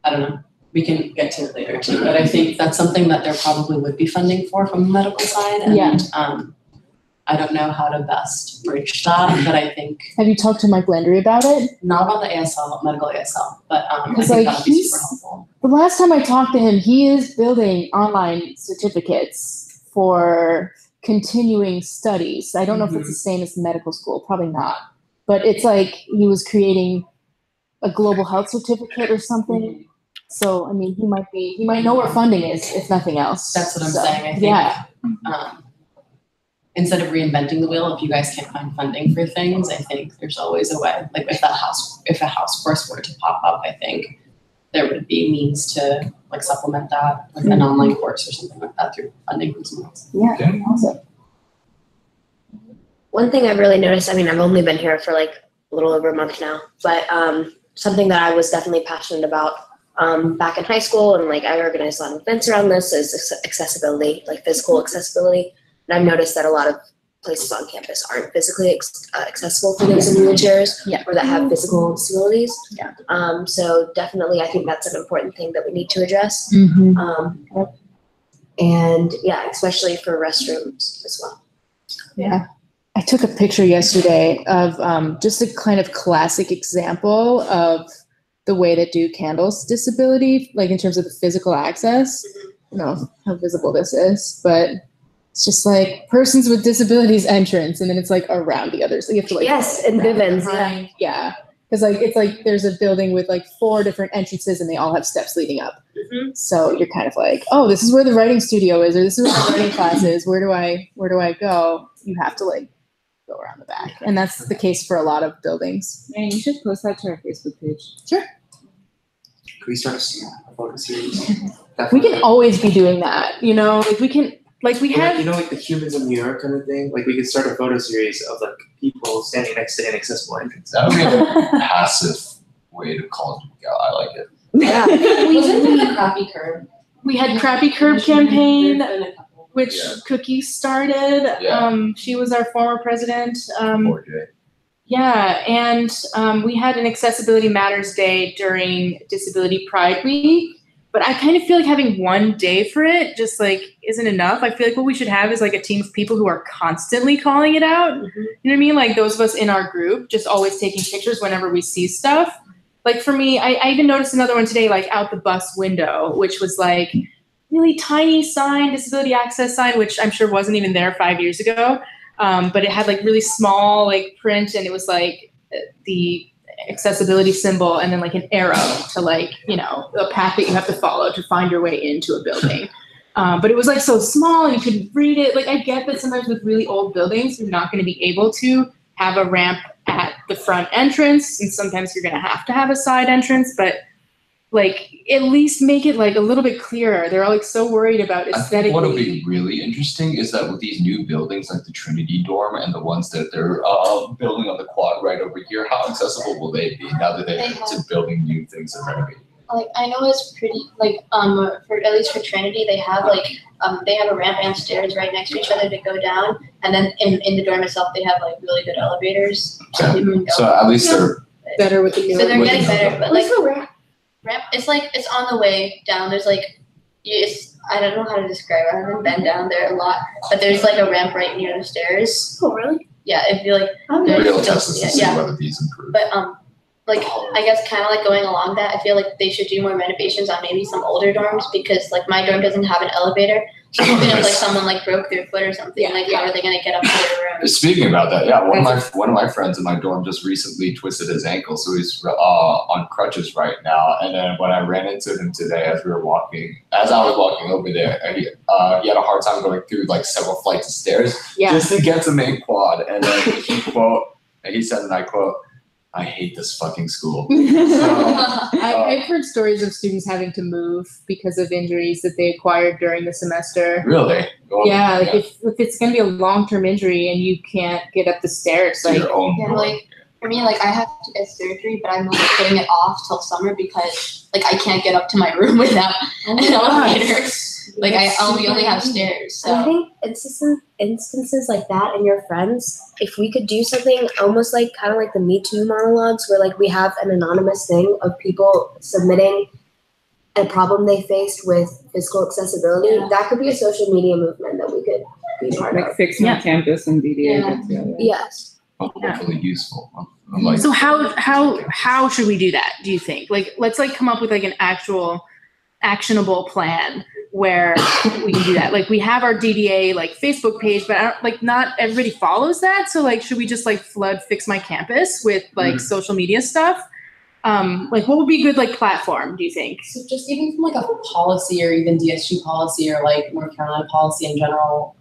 don't know. We can get to it later too, but I think that's something that there probably would be funding for from the medical side, and I don't know how to best bridge that, but I think Have you talked to Mike Landry about it? not about the ASL, medical ASL, but I think like, that would be he's- super helpful. The last time I talked to him, he is building online certificates for continuing studies. I don't know if it's the same as medical school, probably not. But it's like he was creating a global health certificate or something. So, I mean, he might know where funding is, if nothing else. That's what I'm So, saying. I think Yeah. instead of reinventing the wheel, if you guys can't find funding for things, I think there's always a way. Like if a house course were to pop up, I think there would be means to like supplement that with an online course or something like that through funding from someone else. Yeah, Okay. awesome. One thing I've really noticed, I mean, I've only been here for like a little over a month now, but something that I was definitely passionate about back in high school, and like I organized a lot of events around this, is accessibility, like physical accessibility. And I've noticed that a lot of places on campus aren't physically accessible for those in wheelchairs or that have physical disabilities. Yeah. So definitely, I think that's an important thing that we need to address. And yeah, especially for restrooms as well. Yeah. I took a picture yesterday of just a kind of classic example of the way that Duke handles disability, like in terms of the physical access. I don't know how visible this is, but it's just like persons with disabilities entrance, and then it's like around the others. So you have to like Yes, and Bivens, behind. Yeah. Because like it's like there's a building with like 4 different entrances and they all have steps leading up. So you're kind of like, oh, this is where the writing studio is, or this is where the writing class is. Where do I go? You have to like go around the back. And that's the case for a lot of buildings. Yeah, you should post that to our Facebook page. Sure. Could we start a photo series? We can always be doing that, you know, like we can, like we have. You know, like the Humans of New York kind of thing? Like we could start a photo series of like people standing next to inaccessible entrances. That would be a passive way to call it. I like it. Yeah. Wasn't there the crappy curb? We had Crappy Curb campaign, There's been a couple. which Yeah. Cookie started. Yeah. She was our former president. Poor Jay. Yeah, and we had an Accessibility Matters Day during Disability Pride Week, but I kind of feel like having one day for it just like isn't enough. I feel like what we should have is like a team of people who are constantly calling it out. You know what I mean? Like those of us in our group just always taking pictures whenever we see stuff. Like for me, I even noticed another one today, like out the bus window, which was like really tiny sign, disability access sign, which I'm sure wasn't even there 5 years ago. But it had like really small like print, and it was like the accessibility symbol and then like an arrow to like, you know, a path that you have to follow to find your way into a building. But it was like so small and you couldn't read it. Like I get that sometimes with really old buildings, you're not going to be able to have a ramp at the front entrance, and sometimes you're going to have a side entrance, but like at least make it like a little bit clearer. They're all like so worried about aesthetically. I think what'll be really interesting is that with these new buildings like the Trinity Dorm and the ones that they're building on the quad right over here, how accessible will they be now that they're building new things and renovating? Like I know it's pretty like for at least for Trinity they have like they have a ramp and stairs right next to each other to go down, and then in the dorm itself they have like really good elevators. So at least they're better with the new. So they're getting better, but like ramp, it's like it's on the way down. There's like it's I don't know how to describe it. I haven't been down there a lot, but there's like a ramp right near the stairs. Oh really? Yeah, it'd be like real tests to see whether these improve. But like I guess kind of like going along that, I feel like they should do more renovations on maybe some older dorms, because like my dorm doesn't have an elevator. So even if like someone like broke their foot or something, like how are they gonna get up to their room? Speaking about that, yeah, one of my friends in my dorm just recently twisted his ankle, so he's on crutches right now. And then when I ran into him today, as I was walking over there, he had a hard time going through like several flights of stairs just to get to main quad. And then he said, and I quote, "I hate this fucking school." I've heard stories of students having to move because of injuries that they acquired during the semester. Really? Yeah, like if it's going to be a long-term injury and you can't get up the stairs, like like for me, like I have to get surgery, but I'm like putting it off till summer because like I can't get up to my room without an elevator. Like we only have stairs. So. I think instances like that and your friends, if we could do something almost like kind of like the Me Too monologues, where like we have an anonymous thing of people submitting a problem they faced with physical accessibility, that could be a social media movement that we could be part of. Like Fix My Campus and BDA. Yes. Hopefully useful. So how should we do that, do you think? Like let's like come up with like an actual actionable plan where we can do that. Like we have our DDA like Facebook page, but not everybody follows that. So like, should we just like flood Fix My Campus with like social media stuff? Like what would be a good like platform, do you think? So just even from like a policy or even DSG policy or like North Carolina policy in general,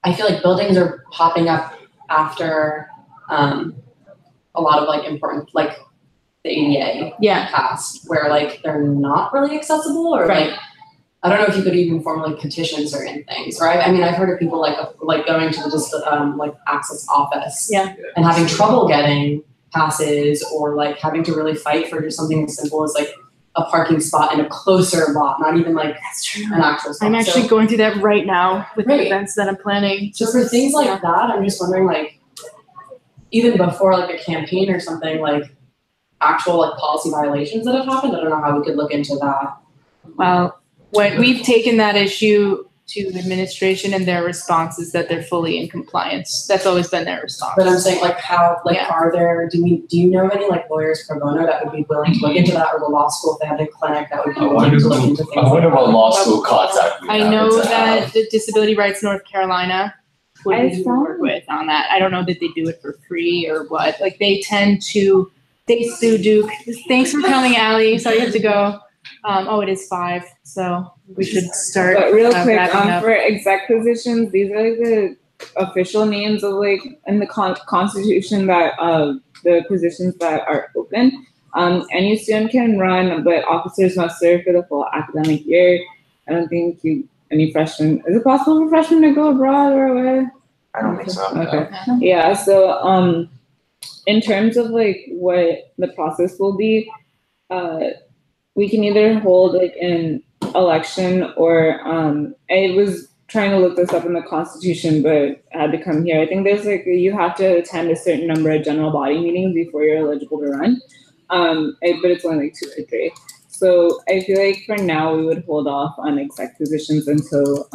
I feel like buildings are popping up after a lot of like important like the ADA passed, where like they're not really accessible, or like I don't know if you could even formally petition certain things. Or I mean I've heard of people like going to the like access office and having trouble getting passes, or like having to really fight for just something as simple as like a parking spot in a closer lot, not even like an actual spot. I'm actually going through that right now with the events that I'm planning. So for things like that, I'm just wondering like even before like a campaign or something, like actual like policy violations that have happened. I don't know how we could look into that. Well, when we've taken that issue to administration, and their response is that they're fully in compliance. That's always been their response. But I'm saying like how are there, do you know any like lawyers pro bono that would be willing to look into that, or the law school if they have a clinic that would be willing to look into things? I wonder what law school contact we I know that the Disability Rights North Carolina would be work with on that. I don't know that they do it for free or what. Like they sue Duke. Thanks for coming, Allie. Sorry you have to go. It is 5, so we should start. But real quick, for exec positions, these are like the official names of like in the Constitution that the positions that are open. Any student can run, but officers must serve for the full academic year. I don't think any freshmen. Is it possible for freshmen to go abroad or away? I don't think so. Okay. Yeah. So in terms of like what the process will be, we can either hold like an election, or it was trying to look this up in the Constitution, but I had to come here. I think there's like, you have to attend a certain number of general body meetings before you're eligible to run. But it's only like 2 or 3. So I feel like for now we would hold off on exec positions until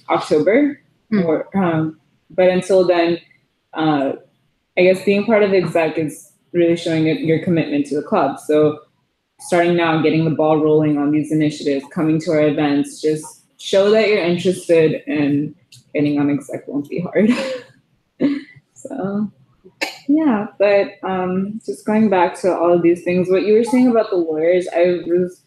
October. But until then, I guess being part of exec is really showing your commitment to the club. So starting now, getting the ball rolling on these initiatives, coming to our events, just show that you're interested, and getting on exec won't be hard. So yeah, but just going back to all of these things, what you were saying about the lawyers, I was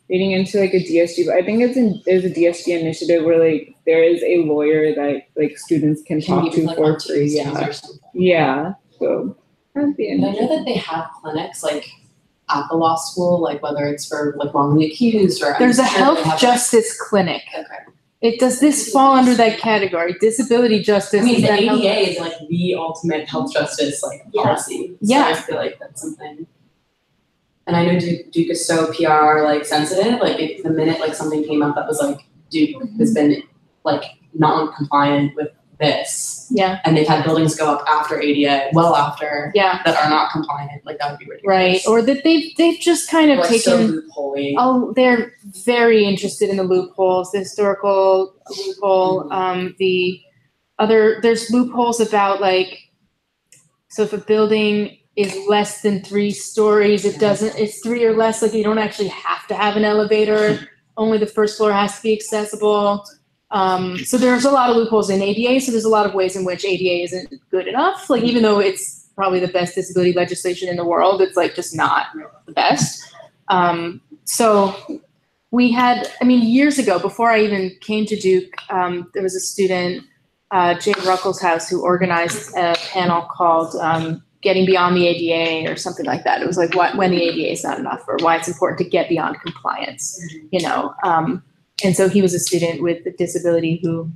reading into like a DSG, but I think there's a DSG initiative where like there is a lawyer that like students can talk to like, for free. Yeah. Yeah. So that'd be And I interesting. know that they have clinics like at the law school, like whether it's for like wrongly accused or There's a I'm sure they health have, justice clinic. Okay. Does this fall under that category? Disability justice. I mean, is the that health ADA is justice? like the ultimate health justice like Yeah. policy. So Yeah. I feel like that's something. And I know Duke is so PR like sensitive. Like if the minute like something came up that was like Duke has been like non-compliant with this, Yeah. and they've had buildings go up after ADA, well after, Yeah. that are not compliant, like that would be ridiculous. Right. Or that they've just kind of Or so taken. loophole-y. Oh, they're very interested in the loopholes, the historical loophole. There's loopholes about like, so if a building is less than 3 stories, it's 3 or less, like you don't actually have to have an elevator. Only the first floor has to be accessible. So there's a lot of loopholes in ADA. So there's a lot of ways in which ADA isn't good enough. Like even though it's probably the best disability legislation in the world, it's like just not the best. So we had, years ago, before I even came to Duke, there was a student, Jay Ruckelshaus, who organized a panel called Getting Beyond the ADA or something like that. It was like when the ADA is not enough, or why it's important to get beyond compliance, And so he was a student with a disability who,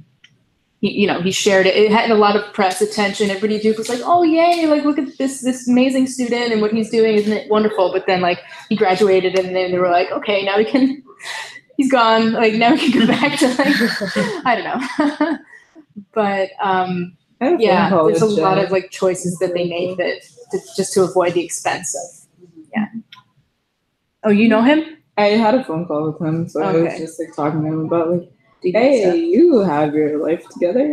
he shared it. It had a lot of press attention. Everybody at Duke was like, oh, yay, like, look at this amazing student and what he's doing. Isn't it wonderful? But then, like, he graduated and then they were like, okay, now he's gone. Like, now we can go back to, like, I don't know. But, yeah, there's a lot of, like, choices that they make just to avoid the expense of, yeah. Oh, you know him? I had a phone call with him, so I was Okay. just like talking to him about like, hey, you have your life together.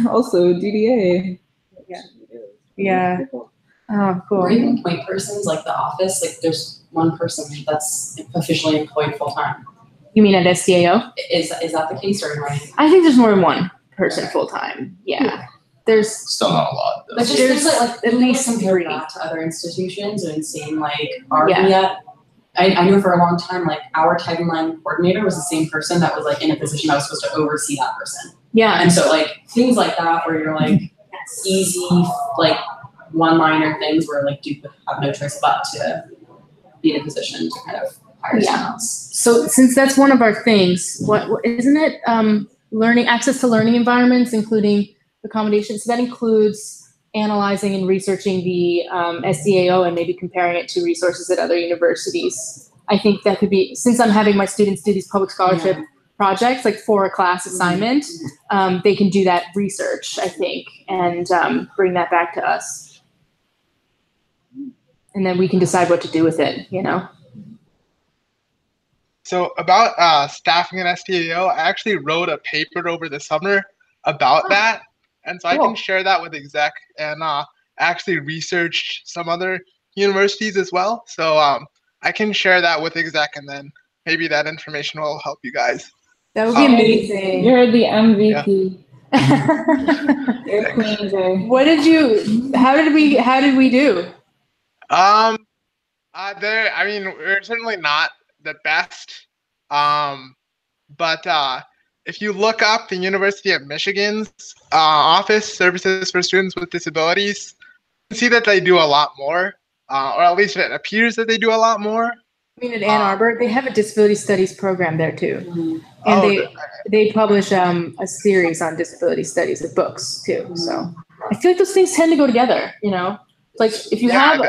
Also, DDA. Yeah. Oh, cool. Or even point persons, like the office, like there's one person that's officially employed full-time. You mean at SDAO? Is that the case or am I? I think there's more than one person full-time. Yeah. There's Still not a lot though. But just There's things like at least compare 3. that to other institutions and seeing like, are Yeah. we at? I know for a long time, like our tagline coordinator was the same person that was like in a position that was supposed to oversee that person. Yeah. And so like things like that where you're like easy, like one-liner things where like Duke would have no choice but to be in a position to kind of hire someone else. So since that's one of our things, what isn't it? Learning access to learning environments, including accommodations. So that includes analyzing and researching the SDAO and maybe comparing it to resources at other universities. I think that could be, since I'm having my students do these public scholarship projects, like for a class assignment, they can do that research, I think, and bring that back to us. And then we can decide what to do with it, So about staffing at STAO, I actually wrote a paper over the summer about that. And so I can share that with exec, and actually researched some other universities as well. So I can share that with exec, and then maybe that information will help you guys. That would be amazing. You're the MVP. You're Queen Jay. How did we do? We're certainly not the best. But if you look up the University of Michigan's Office Services for Students with Disabilities, you can see that they do a lot more, or at least it appears that they do a lot more. I mean, at Ann Arbor, they have a disability studies program there too, and they publish a series on disability studies of books too. So I feel like those things tend to go together. Like if you have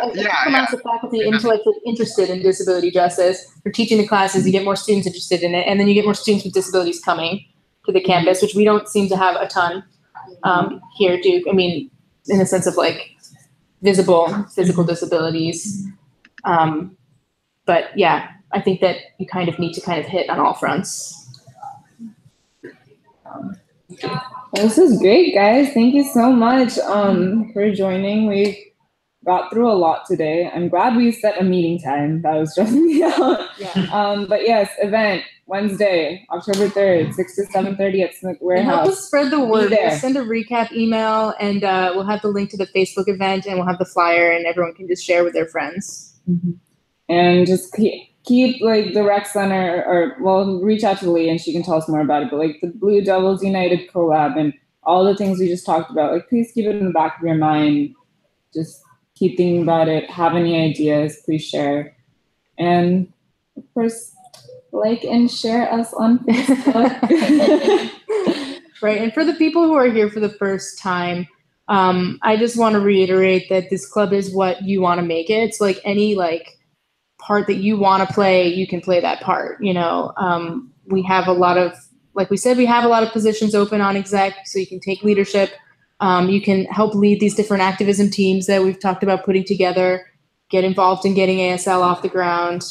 amounts of faculty intellectually interested in disability justice, for teaching the classes, you get more students interested in it, and then you get more students with disabilities coming. to the campus, which we don't seem to have a ton here at Duke. I mean, in the sense of like visible physical disabilities. But yeah, I think that you kind of need to kind of hit on all fronts. This is great, guys. Thank you so much for joining. We got through a lot today. I'm glad we set a meeting time. That was stressing me out. Yeah. But yes, event Wednesday, October 3rd, 6 to 7:30 at Smith And help Warehouse. us spread the word. there. We'll send a recap email, and we'll have the link to the Facebook event, and we'll have the flyer, and everyone can just share with their friends. And just keep like the rec center, or well, reach out to Lee and she can tell us more about it. But like the Blue Devils United collab and all the things we just talked about, like please keep it in the back of your mind. Just keep thinking about it. Have any ideas? Please share. And of course, like and share us on Facebook. Right. And for the people who are here for the first time, I just want to reiterate that this club is what you want to make it. It's like any like part that you want to play, you can play that part. You know, we have a lot of, like we said, we have a lot of positions open on exec, so you can take leadership. You can help lead these different activism teams that we've talked about putting together, get involved in getting ASL off the ground,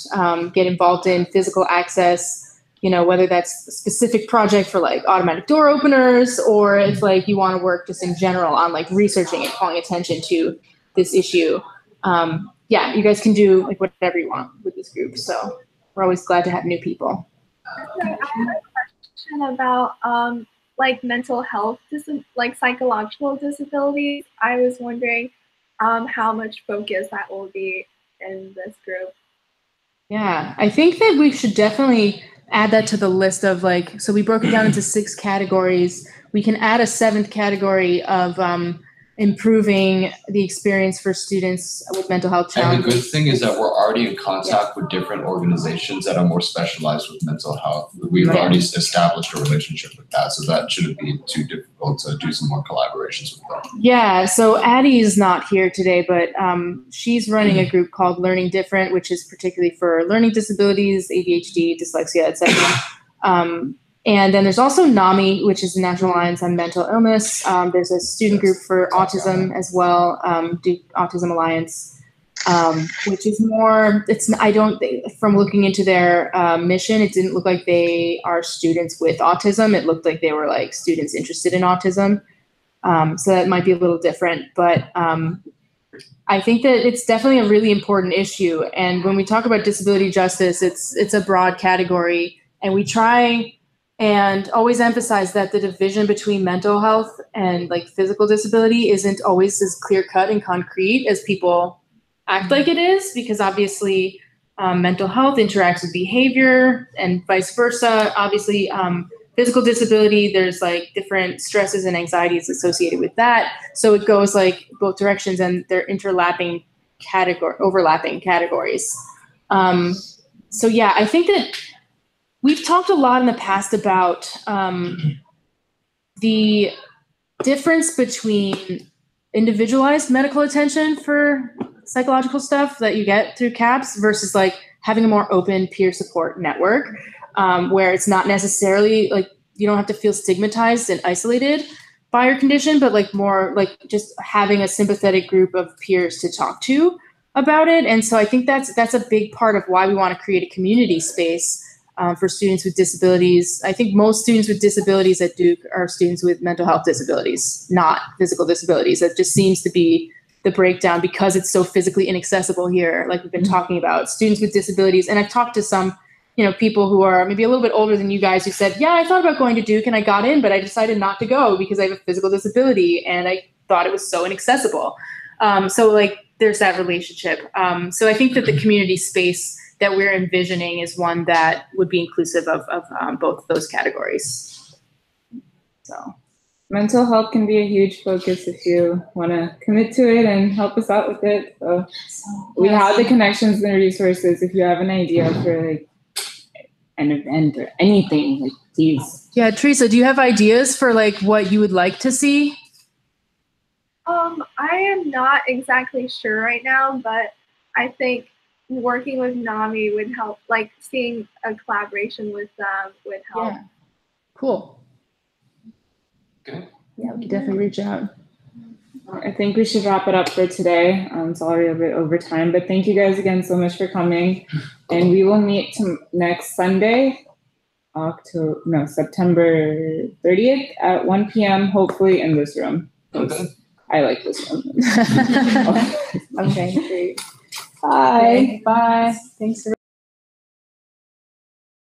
get involved in physical access, you know, whether that's a specific project for like automatic door openers, or if like you want to work just in general on like researching and calling attention to this issue. Yeah, you guys can do like whatever you want with this group. So we're always glad to have new people. I have a question about like mental health, like psychological disabilities. I was wondering how much focus that will be in this group. Yeah, I think that we should definitely add that to the list of like, so we broke it down into 6 categories. We can add a 7th category of improving the experience for students with mental health challenges. And the good thing is that we're already in contact with different organizations that are more specialized with mental health. We've already established a relationship with that, so that shouldn't be too difficult to do some more collaborations with them. Yeah, so Addie is not here today, but she's running a group called Learning Different, which is particularly for learning disabilities, ADHD, dyslexia, etc. And then there's also NAMI, which is the National Alliance on Mental Illness. There's a student group for autism as well, Duke Autism Alliance, which is more, from looking into their mission, it didn't look like they are students with autism. It looked like they were like students interested in autism. So that might be a little different, but I think that it's definitely a really important issue. And when we talk about disability justice, it's a broad category, and we try and always emphasize that the division between mental health and like physical disability isn't always as clear cut and concrete as people act like it is, because obviously mental health interacts with behavior and vice versa. Obviously, physical disability, there's like different stresses and anxieties associated with that. So it goes like both directions, and they're overlapping categories. So yeah, I think that we've talked a lot in the past about the difference between individualized medical attention for psychological stuff that you get through CAPS versus like having a more open peer support network, where it's not necessarily like you don't have to feel stigmatized and isolated by your condition, but like more like just having a sympathetic group of peers to talk to about it. And so I think that's a big part of why we want to create a community space for students with disabilities. I think most students with disabilities at Duke are students with mental health disabilities, not physical disabilities. That just seems to be the breakdown because it's so physically inaccessible here, like we've been talking about. Students with disabilities, and I've talked to some, people who are maybe a little bit older than you guys who said, yeah, I thought about going to Duke and I got in, but I decided not to go because I have a physical disability and I thought it was so inaccessible. So like there's that relationship. So I think that the community space that we're envisioning is one that would be inclusive of both of those categories. So mental health can be a huge focus if you want to commit to it and help us out with it. So we have the connections and resources. If you have an idea for like an event or anything, like please. Yeah, Teresa, do you have ideas for like what you would like to see? I am not exactly sure right now, but I think working with NAMI would help, like seeing a collaboration with them would help. Yeah. Cool. Good. Yeah, we could definitely reach out. I think we should wrap it up for today. It's already a bit over time, but thank you guys again so much for coming. And we will meet next Sunday, September 30th at 1 p.m. hopefully in this room. Okay. I like this room. Okay, great. Bye. Bye. Thanks for